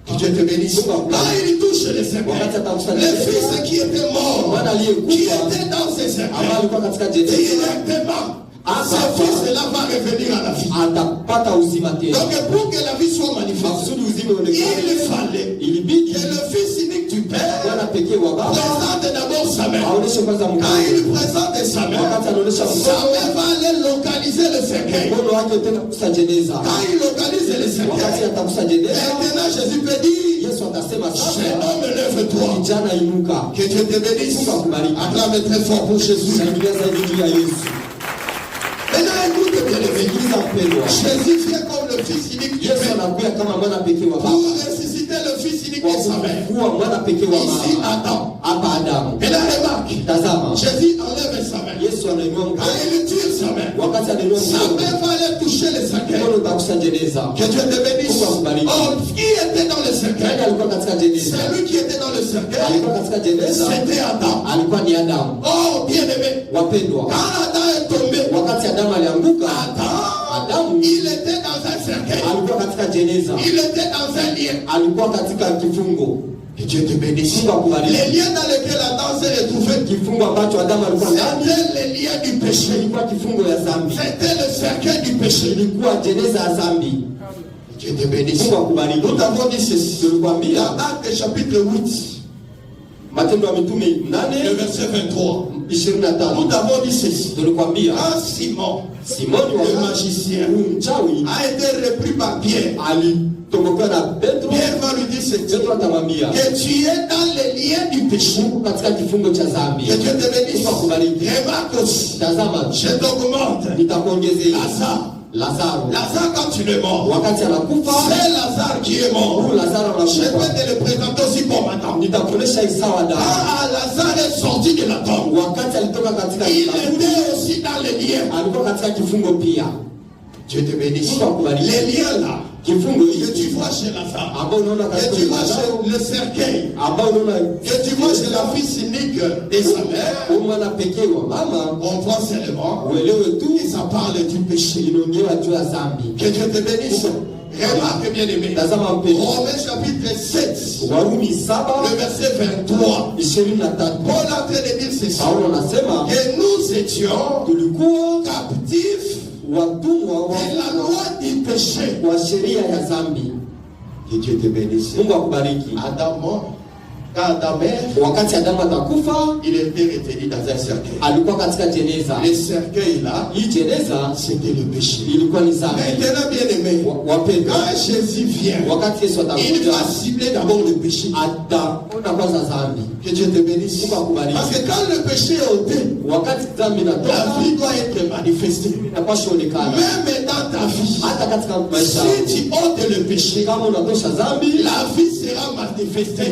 Que Dieu te bénisse. Quand il touche le cercueil, le fils qui était mort, qui était dans ce cercueil, directement, ce fils-là va revenir à la vie. Donc pour que la vie soit manifeste, il fallait que le fils unique du Père présente d'abord sa mère. Quand il présente sa mère va aller localiser le cercueil. Quand il localise le cercueil, maintenant Jésus peut dire, jeune homme, lève-toi. Que Dieu te bénisse. Acclame très fort pour Jésus. Maintenant écoute bien les amis. Jésus vient comme le fils unique du Père pour ressusciter le fils unique de sa mère. Ici Adam. Et la remarque, Jésus enlève sa main. Quand il tire sa main, main, sa main va aller toucher le cercueil. Que Dieu te bénisse. Oh, qui était dans le cercueil? Celui qui était dans le cercueil, c'était Adam. Oh, bien-aimé, quand Adam est tombé, Adam, il était dans un cercueil. Il était dans un lien. Que Dieu te bénisse. Les liens dans lesquels Adam s'est retrouvé, c'était les liens du péché. C'était le cercueil du péché. Dieu te bénisse. Nous avons dit ceci. Dans Actes chapitre 8. Le verset 23. Nous avons dit ceci. Quand Simon, le magicien, a été repris par Pierre, Pierre va lui dire ceci, que tu es dans les liens du péché. Que Dieu te bénisse. Remarque aussi, je t'augmente Lazare, quand tu es mort, c'est Lazare qui est mort. Je peux te le présenter aussi comme maintenant. Lazare est sorti de la tombe. Il était aussi dans les liens. Dieu te bénisse. Les liens là, que tu vois chez Lazare, que tu vois chez le cercueil, que tu vois chez la fille unique de sa mère, on voit seulement et ça parle du péché. Que Dieu te bénisse. Remarque bien aimé, Romains chapitre 7, le verset 23, Paul est en train de dire ceci, que nous étions captifs de la loi du péché. Que Dieu te bénisse. Adam mort. Quand Adam est, il était retenu dans un cercueil. Le cercueil là, c'était le péché. Maintenant bien aimé, quand Jésus vient, il va cibler d'abord le péché. Que Dieu te bénisse. Parce que quand le péché est ôté, la vie doit être manifestée. Même dans ta vie, si tu ôtes le péché, la vie sera manifestée.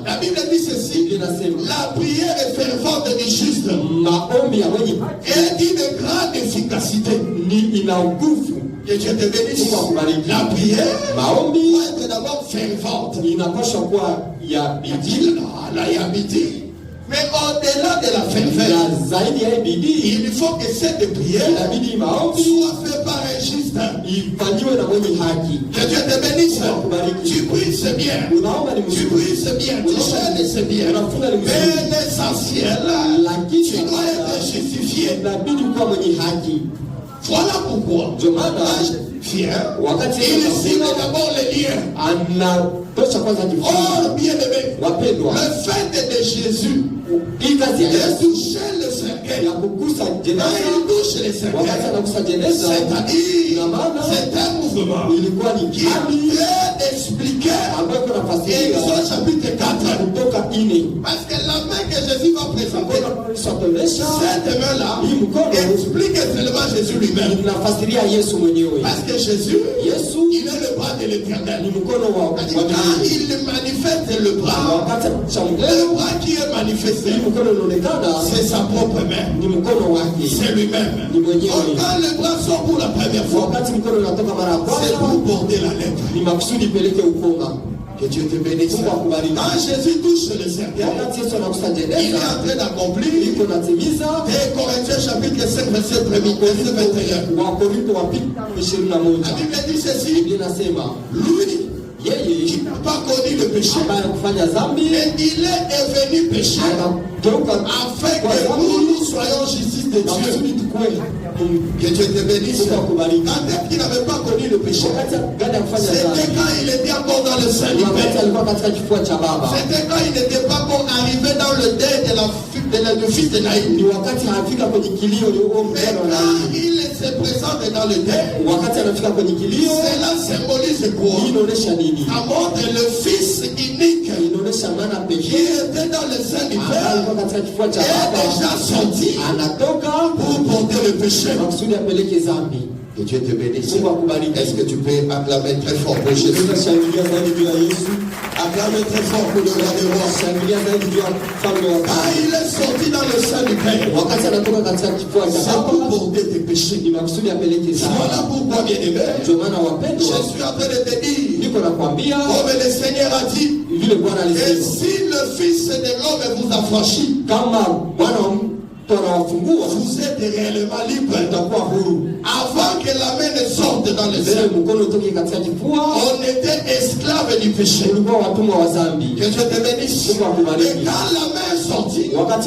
La Bible dit ceci, la prière est fervente du juste et d'une grande efficacité. Que Dieu te bénisse. La prière doit être d'abord fervente. Mais au-delà de la ferveur, il faut que cette prière soit faite par un juste. Que Dieu te bénisse. Tu pries, c'est bien. Tu pries, c'est bien. Tu jeûnes, c'est bien. Mais l'essentiel, tu dois être justifié. Voilà pourquoi il cible d'abord les liens. Oh bien-aimé, le fait de Jésus de toucher le cercueil, quand il touche le cercueil, c'est-à-dire c'est un mouvement qui est expliqué Exode chapitre 4. Parce que la main que Jésus va présenter, cette main-là explique seulement Jésus lui-même. Parce que Jésus, il est le bras de l'Éternel. Quand il manifeste le bras qui est manifesté, c'est sa propre main. C'est lui-même. Quand le bras sort pour la première fois, c'est pour porter la lettre. Que Dieu te bénisse. Quand Jésus touche le cercueil, il est en train d'accomplir 2 Corinthiens chapitre 5 verset 21. La Bible dit ceci, lui qui n'a pas connu le péché, et il est devenu péché afin que nous soyons justice de Dieu. Que Dieu te bénisse. Quand est-ce qu'il n'avait pas connu le péché? C'était quand il était encore dans le sein du Père. C'était quand il n'était pas encore arrivé dans le deuil du fils de Naïm. Mais quand il se présente dans le deuil, cela symbolise quoi? Ça montre le fils unique qui était dans le sein du Père est déjà sorti pour porter le péché. Que Dieu te bénisse. Est-ce que tu peux acclamer très fort pour Jésus? Acclamer très fort pour le roi des rois. Il est sorti dans le sein du Père. C'est pour porter tes péchés. Voilà pourquoi, bien-aimé, je suis en train de te dire, comme le Seigneur a dit, et si le Fils de l'homme vous affranchit, vous êtes réellement libre. Avant que la main ne sorte dans le ciel, on était esclave du péché. Que Dieu te bénisse. Et quand la main est sortie, la main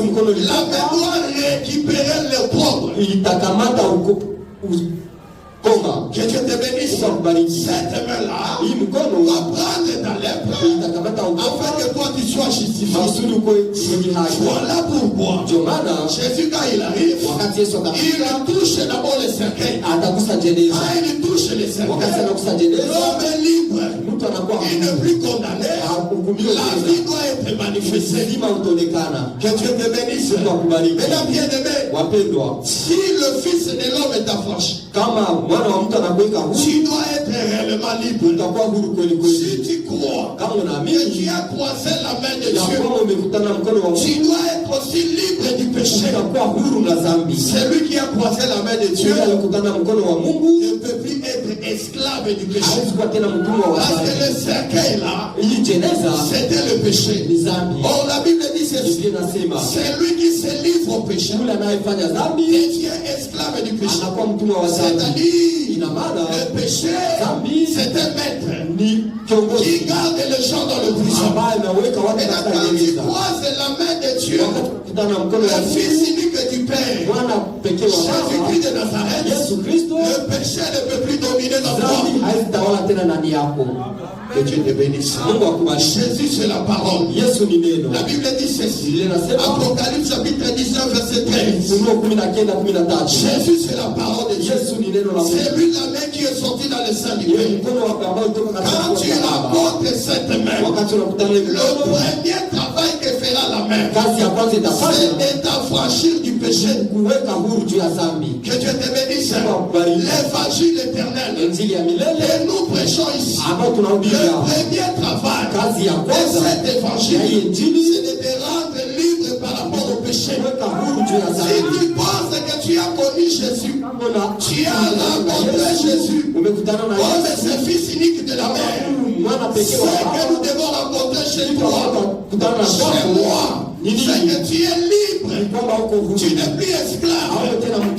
doit récupérer le propre. Que Dieu te bénisse. Cette main-là va prendre ta lèpre afin que toi tu sois justifié. Voilà pourquoi Jésus, quand il arrive, il touche d'abord les cercueils. Il touche les cercueils. L'homme est libre. Il n'est plus condamné. La vie doit être manifestée. Que Dieu te bénisse. Mesdames bien-aimés, si le Fils de l'homme est affranchi, tu dois être réellement libre. Si tu crois que tu as croisé la main de Dieu, tu dois être aussi libre du péché. Celui qui a croisé la main de Dieu ne peut plus être esclave du péché. Parce que le cercueil là, c'était le péché. Or la Bible dit ceci, c'est lui qui se livre au péché et qui est esclave du péché. C'est-à-dire, le péché, c'est un maître qui garde les gens dans le prison. Et quand tu croises la main de Dieu, le Fils unique du Père, Jésus-Christ de Nazareth, le péché ne peut plus dominer dans toi. Que Dieu te bénisse. Jésus, c'est la parole. La Bible dit ceci. Apocalypse chapitre 19, verset 13. Jésus, c'est la parole de Dieu. C'est lui la main qui est sortie dans le sein du Père. Quand tu rencontres cette main, le premier travail que fera la main, c'est de t'affranchir du péché. Que Dieu te bénisse. L'évangile éternel. Et nous prêchons ici. Le premier travail de cet évangile, c'est de te rendre libre par rapport au péché. Si tu penses que tu as connu Jésus, tu as rencontré Jésus comme ce Fils unique de la mère. Ce que nous devons rencontrer chez toi, chez moi, c'est que tu es libre. Tu n'es plus esclave.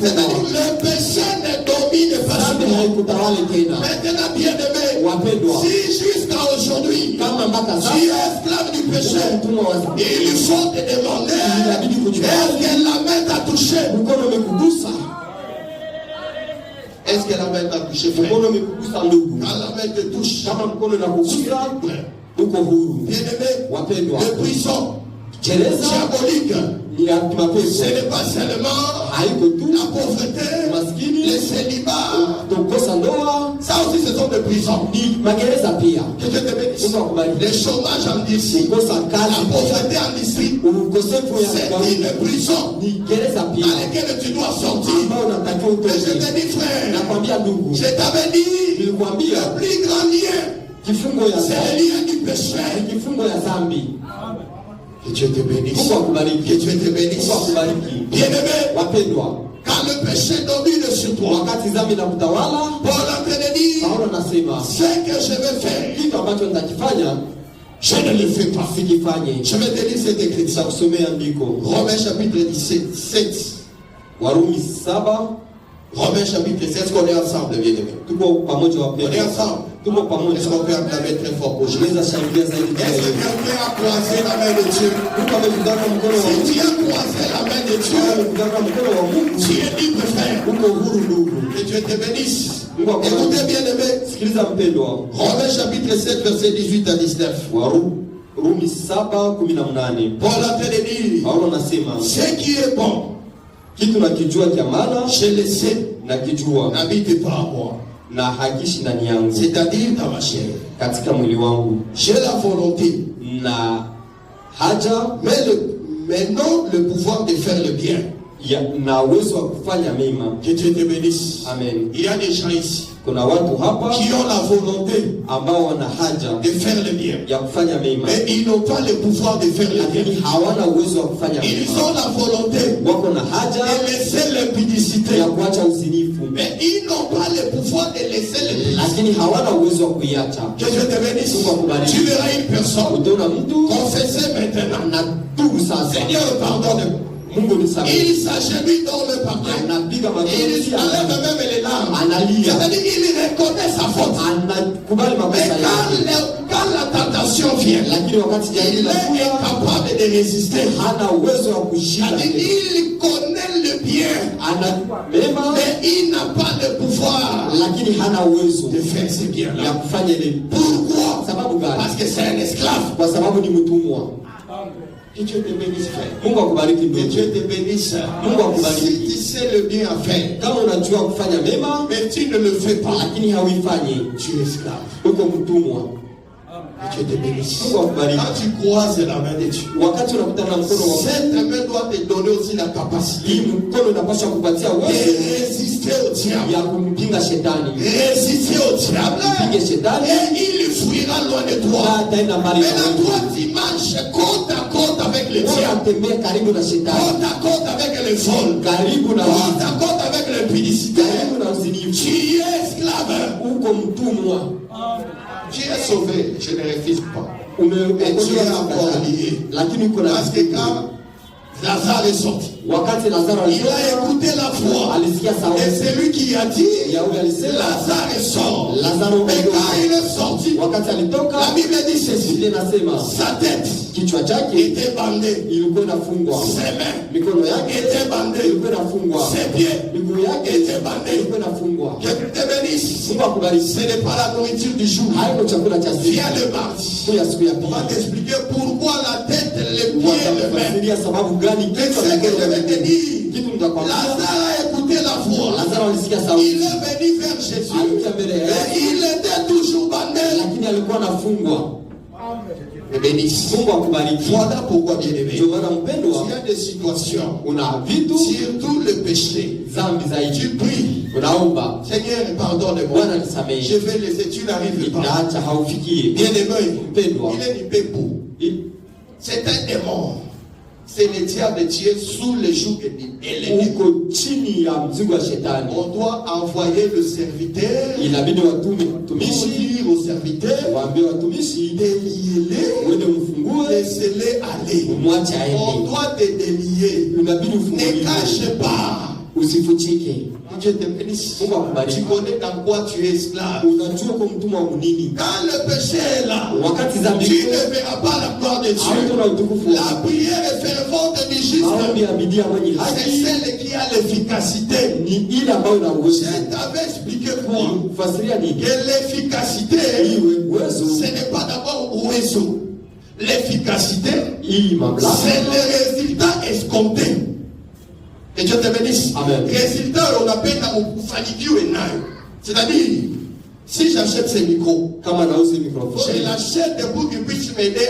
C'est-à-dire le péché ne domine pas sur toi. Maintenant, bien-aimé, si jusqu'à aujourd'hui tu es esclave du péché, il faut te demander, est-ce que la main t'a touché? Est-ce que la main t'a touché, frère? Quand la main te touche, tu es bien-aimé, le prison diabolique, ce n'est pas seulement la pauvreté, le célibat. Ça aussi, ce sont des prisons. Que Dieu te bénisse. Le chômage en Russie, la pauvreté en Russie, c'est une prison dans laquelle tu dois sortir. Mais je te dis, frère, je t'avais dit, le plus grand lien, c'est le lien du péché. Que Dieu te bénisse. Que Dieu te bénisse. Bien-aimé, quand le péché domine sur toi, Paul est en train de dire, ce que je vais faire, je ne le fais pas. Je vais te lire cette écriture. Romains chapitre 17, 7. Romains chapitre 7, est-ce qu'on est ensemble, bien-aimé? On est ensemble. Est-ce qu'on peut acclamer très fort pour Jésus? Est-ce que quelqu'un a croisé la main de Dieu? Si tu as croisé la main de Dieu, tu es libre, frère. Que Dieu te bénisse. Écoutez, bien-aimé. Romains chapitre 7, verset 18 à 19. Paul a fait dire, ce qui est bon, je le sais, n'habite pas à moi. C'est-à-dire dans ma chair. J'ai la volonté, mais non le pouvoir de faire le bien. na uwezo wa kufanya mema.
Que Dieu te bénisse.
Amen.
Il y a des gens ici
Kuna watu hapa
qui ont la volonté
ambao wana haja
de faire le bien,
ya kufanya mema,
mais ils n'ont pas le pouvoir de faire le bien.
lakini hawana uwezo wa kufanya
Ils
mema.
ont la volonté
Wako na haja
de laisser l'impudicité,
ya kuacha uzinifu,
mais ils n'ont pas le pouvoir de laisser l'impudicité.
lakini hawana uwezo wa kuiacha.
Que Dieu te bénisse. Tu verras une personne
Utaona mtu
confesser maintenant.
na tubu sasa,
Seigneur, pardonne-moi.
Mungu nisamehe.
Il s'agenouille dans le pardon.
Anapiga
Il
magoti,
enlève même les larmes.
analia,
C'est-à-dire il reconnaît sa faute.
anakubali
Mais
makosa yake,
quand la tentation vient,
lakini wakati
il
jaribu
est
linakuja
incapable de résister.
hana uwezo wa kushinda.
C'est-à-dire il connaît le bien,
Ana mema
mais il n'a pas le pouvoir
lakini hana uwezo
de faire ce
ya
bien-là.
kufanya ile.
Pourquoi?
Sababu gani?
Parce que c'est un esclave.
Kwa sababu ni mtumwa.
Que Dieu te bénisse, frère.
Mungu akubariki
Que
ndugu.
Dieu te bénisse.
Mungu akubariki.
Si tu sais le bien à faire,
Kama unajua kufanya mema
mais tu ne le fais pas,
lakini hauifanyi,
tu es esclave.
uko mtumwa.
Que Dieu te bénisse.
Mungu akubariki.
Quand tu croises la main de Dieu,
Wakati unakutana na mkono wa Mungu,
cette main doit te donner aussi la capacité
hii mkono unapaswa kupatia
de
uwezo
résister au diable.
ya kumpinga shetani.
Résister au diable
Mpinge shetani
et il fuira loin de toi.
na ataenda mbali na
Maintenant,
wewe.
toi, tu marches côte à côte avec le
Wewe
diable,
unatembea karibu na shetani,
côte à côte avec le vol,
karibu na
côte à côte avec l'impudicité.
karibu na uzinifu.
Tu es esclave.
Uko mtumwa.
Tu es sauvé, je ne refuse pas.
Umeokolewa
Et tu es encore
na
lié.
lakini uko na
Parce que quand Lazare est sorti,
wakati Lazaro
il a écouté la voix
alisikia
et
sauti
c'est lui qui a dit
ya huyo alisema
Lazare sort.
Lazaro
Mais
ondoka.
quand il est sorti,
Wakati alitoka,
la Bible dit ceci,
Biblia inasema
sa tête
kichwa chake
était bandée,
ilikuwa inafungwa,
ses mains
mikono yake
étaient bandées,
ilikuwa inafungwa,
ses pieds
miguu yake
étaient bandés.
ilikuwa inafungwa.
Que Dieu te bénisse.
Mungu akubariki.
Ce n'est pas la nourriture du jour.
Haiko chakula cha siku
Viens le mardi.
siku ya
On va
pili.
t'expliquer pourquoi la tête, les pieds, les mains.
Watakufasiria sababu gani
Mais
kichwa
ce
na
que je vais te dire,
kitu nitakwambia.
Lazare a écouté la voix.
Lazaro alisikia
Il
sauti,
est venu vers Jésus.
alikuja mbele ya
Mais
Yesu,
il était toujours bandé.
lakini alikuwa anafungwa.
Me bénisse.
Mungu akubariki.
Voilà pourquoi, bien-aimé,
Ndio maana mpendwa,
il y a des situations,
una vitu
surtout le péché.
dhambi
Tu
zaidi,
pries,
unaomba
Seigneur, pardonne-moi.
Bwana nisamehe,
Je vais laisser, tu n'arrives pas.
nitaacha haufikie.
Bien-aimé,
Mpendwa,
il est du pépou. C'est un démon. C'est le diable qui est sous le joug de l'ennemi.
uko chini ya mzigo wa shetani.
On doit envoyer le serviteur
Inabidi watume
pour
watumishi,
dire au serviteur,
waambie watumishi
déliez-les,
uende mfungue,
laissez-les aller.
umwache
On
aende.
doit te délier.
Inabidi
Ne
ufunguliwe,
cache pas.
usifuchike.
Dieu te bénisse.
Mungu akubariki.
Tu connais dans quoi tu es esclave.
Unajua kwa mtumwa wa nini.
Quand le péché est là,
Wakati dhambi
tu
iko,
ne verras pas la gloire de Dieu.
hautaona utukufu
La
wake.
prière fervente du juste,
Maombi ya bidii ya mwenye
c'est
haki
celle qui a l'efficacité.
ni ile ambayo ina uwezo.
Je t'avais expliqué quoi?
Kufasiria nini?
Que l'efficacité,
Iwe uwezo,
ce n'est pas d'abord uwezo. L'efficacité,
ili mamlaka,
c'est le résultat escompté. Que Dieu te bénisse.
Amen.
Résultat, on appelle ufanikiwe nayo. C'est-à-dire, si j'achète ce micro,
kama nauza
je
mikrofoni
l'achète pour qu'il puisse m'aider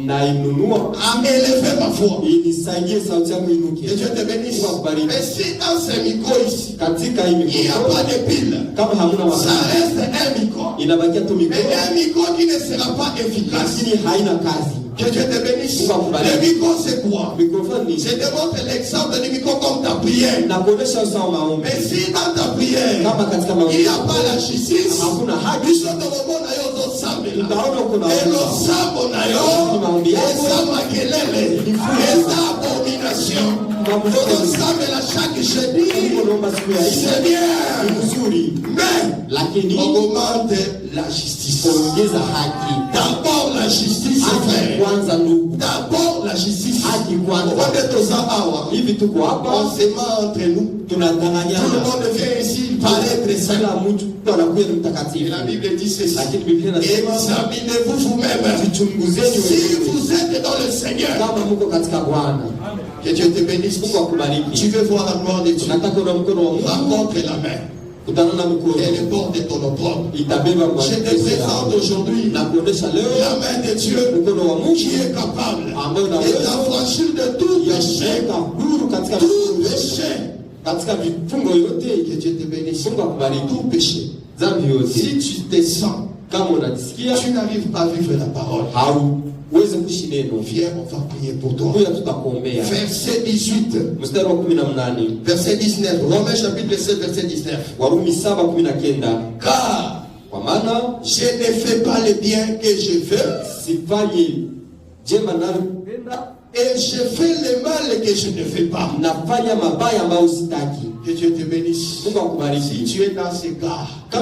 nainunua
à m'élever ma foi.
inisaidie sauti yangu
Que
inuke.
Dieu te bénisse.
Mungu akubariki.
Mais si dans ce micro ici,
Katika hii
il n'y a
mikrofoni
pas de pile,
kama hamuna
ça
mafuta,
reste un micro.
inabakia tu
Mais
mikono,
un micro qui ne sera pas efficace.
lakini haina kazi.
Que Dieu te bénisse.
Mungu akubariki.
Le micro, c'est quoi?
Mikrofoni
Je te montre l'exemple du micro comme ta prière.
na kuonesha usawa maombi.
Mais si dans ta prière,
Kama katika
il
maombi
n'y a pas la justice,
hakuna haki,
biso tobomona yo ozosambela.
utaona uko na
Elosambo na yo,
maombi yako
eza makelele, eza abomination. Tozosambela chaque jeudi,
unaomba siku ya Eid
c'est bien.
ni nzuri,
Mais
lakini
augmente la justice.
ongeza haki.
D'abord la justice,
Haki
frère.
kwanza ndugu,
D'abord la justice.
haki kwanza.
Wende toza awa.
Hivi tuko hapa
On se ment entre nous. Tout le
tunadanganyana,
monde vient ici paraître saint.
kila mtu anakuja ni
Et
mtakatifu,
la Bible dit ceci.
lakini Biblia inasema
Examinez-vous vous-même.
jichunguzeni
Si
wenyewe
vous êtes dans le Seigneur,
kama mko katika Bwana.
que Dieu te bénisse.
Mungu
Tu
akubariki.
veux voir la gloire de Dieu.
Nataka una mkono wa Mungu,
Rencontre la main.
kutana na mkono,
Et le bord de ton opprobre.
itabeba kwa
Je te
kesho
présente
yako.
aujourd'hui
Na kuonesha leo
la main de Dieu
mkono wa Mungu
qui est capable
ambayo
de
unaweza
t'affranchir de tout péché.
yashika huru katika
tout péché.
Que Dieu te bénisse. Tout péché. Si tu te sens, tu n'arrives pas à vivre la parole. Viens, on va prier pour toi. Verset 18. Verset 19. Romains chapitre 7, verset 19. Car je ne fais pas le bien que je veux, et je fais le mal que je ne fais pas. Que Dieu te bénisse. Si tu es dans ce cas, tu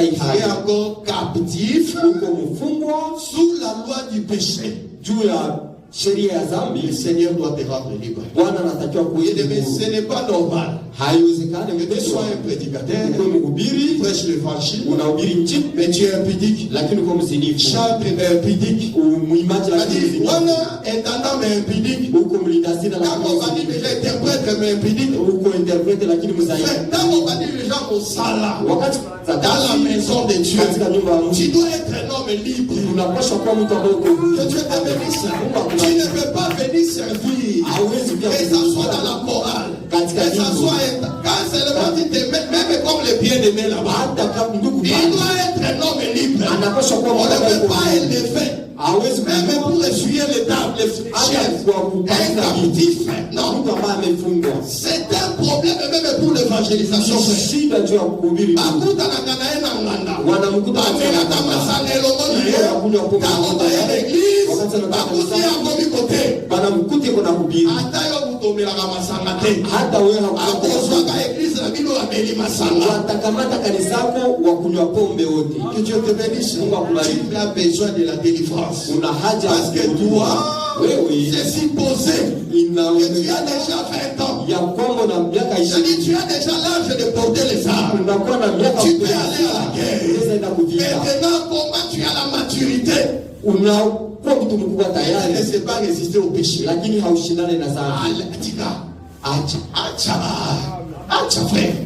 es encore captif sous la loi du péché, le Seigneur doit te rendre libre. Mais ce n'est pas normal que tu sois un prédicateur, prêche l'évangile, mais tu es impudique. Chante mais impudique. Wana entendant mais impudique. Quand on va dire déjà interprète mais impudique. Quand on va dire les gens au sala, dans la maison de Dieu, tu dois être un homme libre. Que Dieu te bénisse. Tu ne peux pas venir servir, que ça soit dans la chorale, que ça soit quand seulement tu te mets, même comme le bien-aimé là-bas. Il doit être un homme libre. On ne peut pas élever, même pour essuyer les tables, un captif. Non, c'est un problème même pour l'évangélisation. Que Dieu te bénisse. Tu as besoin de la délivrance. Parce que toi, c'est supposé que tu as déjà 20 ans. C'est-à-dire tu as déjà l'âge de porter les armes. Tu peux aller à la guerre. Maintenant, comment tu as la maturité? Ne sais pas résister au péché. Frère.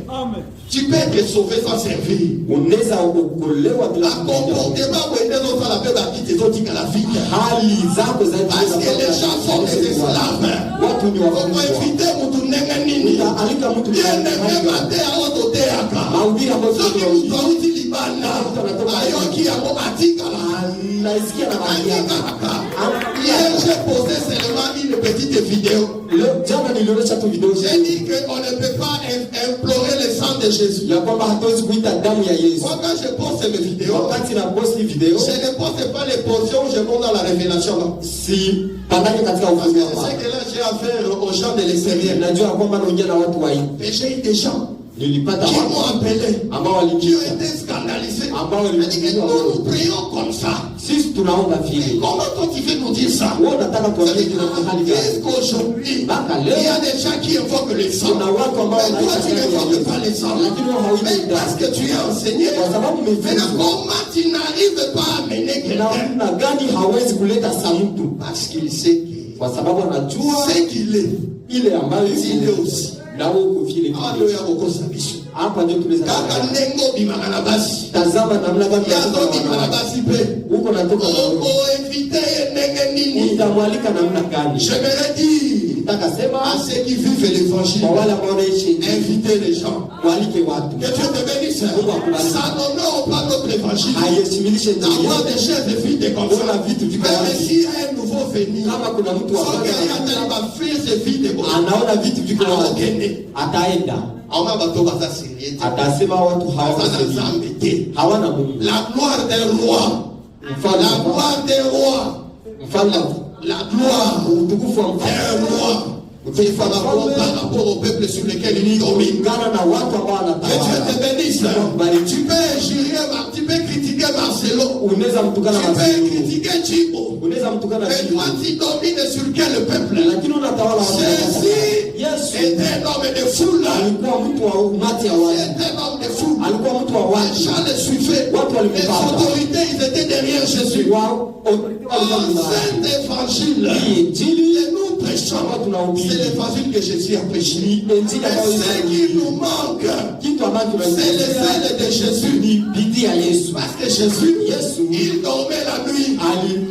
Tu peux être sauvé sans servir. Un comportement où les autres la paix qui te dit qu'à la vie. Parce que les gens sont des esclaves. Comment éviter mon nini? Bien aimé maté à autre théâtre. Ceux qui vous dit Libana. Ayoki à mon atikala. Hier, j'ai posé seulement une petite vidéo. J'ai dit qu'on ne peut pas implorer le sang de Jésus. Moi, quand je poste mes vidéos, je ne poste pas les portions, je monte dans la révélation. Parce que c'est ce que là j'ai affaire aux gens de l'extérieur. Mais j'ai eu des gens qui m'ont appelé, qui ont été scandalisés. Ils dit que nous prions comme ça. Mais comment toi tu veux nous dire ça? Est-ce qu'aujourd'hui, il y a des gens qui invoquent le sang? Mais toi tu n'invoques pas le sang. Mais parce que tu es enseigné, maintenant comment tu n'arrives pas à mener quelqu'un? Parce qu'il sait qu'il est. Il est aussi. J'aimerais dire à ceux qui vivent l'évangile, invitez les gens. Que Dieu te bénisse. Ça n'honore pas notre évangile d'avoir des chefs de filles de comme ça. Même s'il y a un nouveau venu, son gars va faire ses filles de comme ça. La gloire des rois. La gloire des rois. La gloire des rois. Par rapport au peuple sur lequel il domine. Que Dieu te bénisse. Tu peux jurer, tu peux critiquer Marcelo. Tu peux critiquer Chibo. Mais toi tu domines sur quel peuple? Jésus est un homme de foule. C'est un homme de foule. Les gens le suivaient. Les autorités, ils étaient derrière Jésus. Cet évangile que nous prêchons, c'est l'évangile que Jésus a prêché. Et ce qui nous manque, c'est le zèle de Jésus. Parce que Jésus, il dormait la nuit.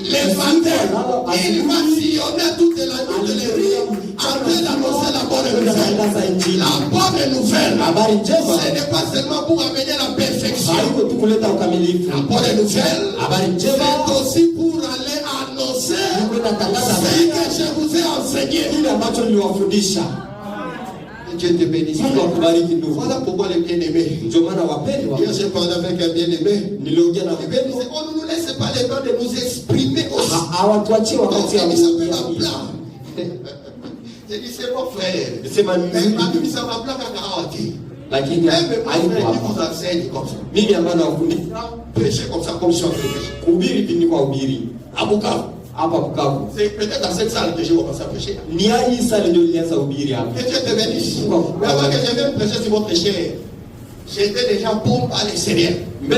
Les matins, il va sillonner toute la nuit de l'église en train d'annoncer la bonne nouvelle.
La bonne nouvelle, ce n'est pas seulement pour amener la perfection. La bonne nouvelle, c'est aussi pour aller annoncer ce que je vous ai enseigné. Que Dieu te bénisse. Voilà pourquoi les bien-aimés. Hier, j'ai parlé avec un bien-aimé. On ne nous laisse pas le temps de nous exprimer aussi. J'ai dit, c'est mon frère. Mais ma vie, ça m'a plu à Même mon frère, il vous enseigne comme ça. Prêcher comme ça, comme je suis en train de prêcher. À Bukavu. C'est peut-être dans cette salle que je vais commencer à prêcher. Que Dieu te bénisse. Mais avant que je vienne prêcher sur votre chair, j'étais déjà pour parler sérieux. Que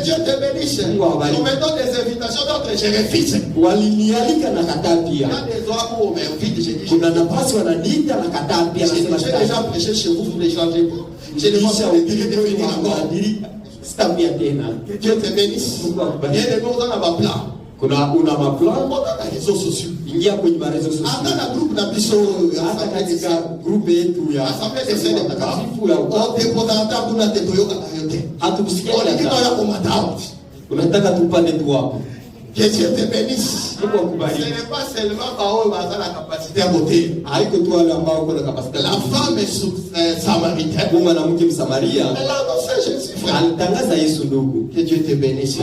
Dieu te bénisse. Nous mettons des invitations, d'autres je refuse. Il y a des endroits où on m'invite, je dis, j'ai déjà prêché chez vous, vous ne changez pas. J'ai déjà fait des de venir encore. Que Dieu te bénisse. Bien de nous dans ma plan. Kuna maplan dans les réseaux sociaux. Ingia kwenye marezo sociaux. Hata na groupe na biso hata katika groupe yetu ya assemblée des saints takatifu ya utepotata kuna tetoyoka yote. Hatukusikia wala kitu ya kumatao. Unataka tupande tu hapo. Que Dieu te bénisse. Ce n'est pas seulement par la capacité à voter. La femme est samaritaine. Elle a annoncé Jésus, frère. Que Dieu te bénisse. Que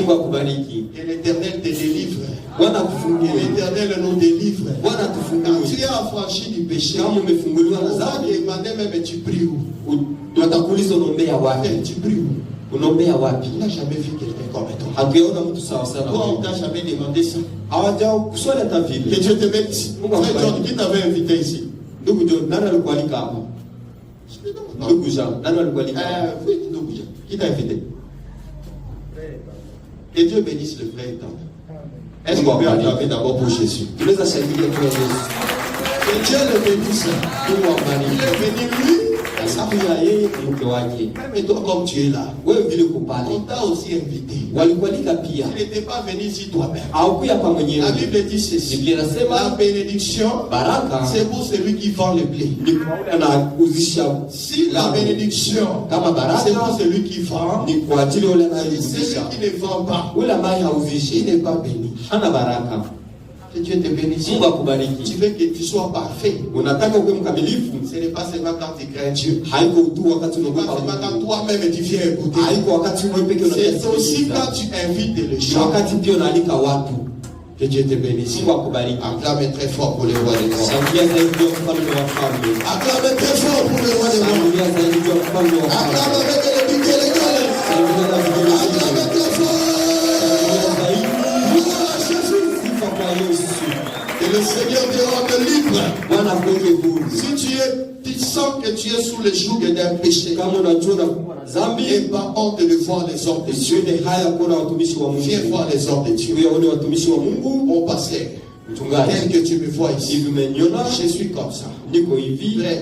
l'Éternel te délivre. Que l'Éternel nous délivre. Quand tu as affranchi du péché, on va demander même tu pries où? Tu pries où? On n'a jamais vu quelqu'un comme toi. Toi, on t'a jamais demandé ça. Que Dieu te bénisse. Frère John, qui t'avait invité ici? Qui t'a invité? Que Dieu bénisse le frère John. Est-ce qu'on peut acclamer d'abord pour Jésus? Que Dieu le bénisse. Il est venu lui. Mais toi, comme tu es là, on t'a aussi invité. Tu n'étais pas venu ici toi-même. La Bible dit ceci. La bénédiction, c'est pour celui qui vend le blé. Si la bénédiction, c'est pour celui qui vend, celui qui ne vend pas, il n'est pas béni. Que Dieu te bénisse. Tu veux que tu sois parfait. Ce n'est pas seulement quand tu crains Dieu. Ce n'est pas seulement quand toi-même tu viens écouter. C'est aussi quand tu invites les gens. Que Dieu te bénisse. Acclame très fort pour le roi des rois. Acclame très fort pour le roi des rois. Acclame avec les piquets les gueules. Acclame très fort. Et le Seigneur te rende libre. Si tu sens que tu es sous le joug d'un péché, n'aie pas honte de voir les hommes de Dieu. Viens voir les hommes de Dieu. Mon pasteur, tel que tu me vois ici, je suis comme ça.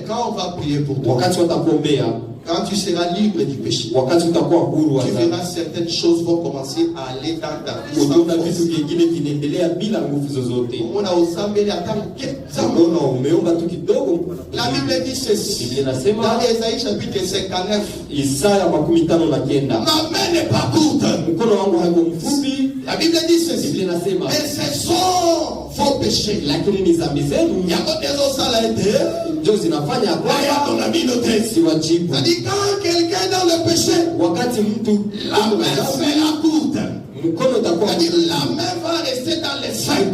Quand on va prier pour toi, quand tu seras libre du péché, tu verras certaines choses vont commencer à aller dans ta vie. La Bible dit ceci. Dans Ésaïe chapitre 59. Ma main n'est pas courte. La Bible dit ceci. Et ce sont vos péchés. Il y a des autres ça l'a été. Dans la communauté. C'est-à-dire quand quelqu'un est dans le péché, la main fait la courte. C'est-à-dire la main va rester dans les seins.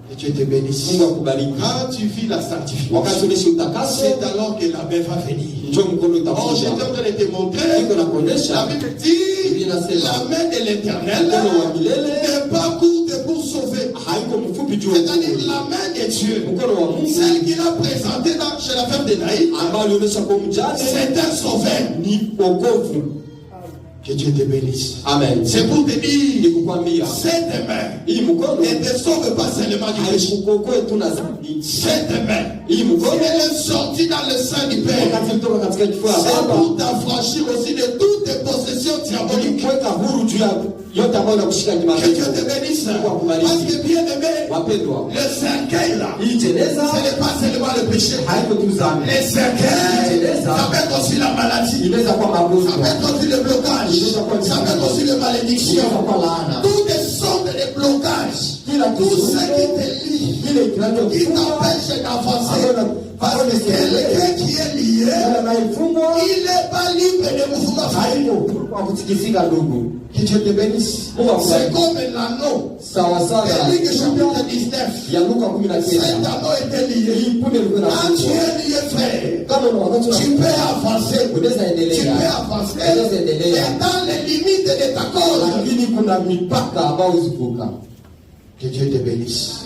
Que Dieu te bénisse. Quand tu vis la sanctification, c'est alors que la main va venir. Oh, j'étais en train de te montrer. La Bible dit la main de l'Éternel n'est pas courte pour sauver. C'est-à-dire la main de Dieu, celle qu'il a présentée chez la femme de Naïm, c'est un sauveur. Que Dieu te bénisse. Amen. C'est pour te dire, cette main ne te sauve pas seulement du péché. Cette main, elle est sortie dans le sein du Père. C'est pour t'affranchir aussi de toutes tes possessions diaboliques.
yote ambayo inakushika
Que
kimapenzi.
Dieu te bénisse.
Mungu akubariki.
Parce que bien aimé,
Wapendwa,
le cercueil là,
hii jeneza
ce n'est pas seulement le péché.
haiko tu dhambi.
Les cercueils,
Jeneza
ça peut être aussi la maladie.
inaweza kuwa
Ça
magonjwa,
peut être aussi le blocage. Ça peut être aussi le malédiction.
inaweza kuwa laana.
Toutes les sortes de blocages. Tout ce qui te lie,
Kile kinachofunga
qui t'empêche d'avancer. Parce que quelqu'un qui est lié,
anayefungwa
il n'est pas libre de mouvement.
haiko kwa kutikisika ndugu.
Que Dieu te bénisse. C'est comme l'anneau.
Sawa sawa
Et Luc chapitre 19.
ya Luka
Cet
19.
anneau était lié.
Hii punde ilikuwa
Quand tu
inafungwa.
es lié, frère,
Kama una wakati
tu peux avancer.
unaweza
Tu
endelea.
peux avancer.
Unaweza endelea.
Mais dans les limites de ta cause.
Lakini kuna mipaka ambayo uzivuka.
Que Dieu te bénisse.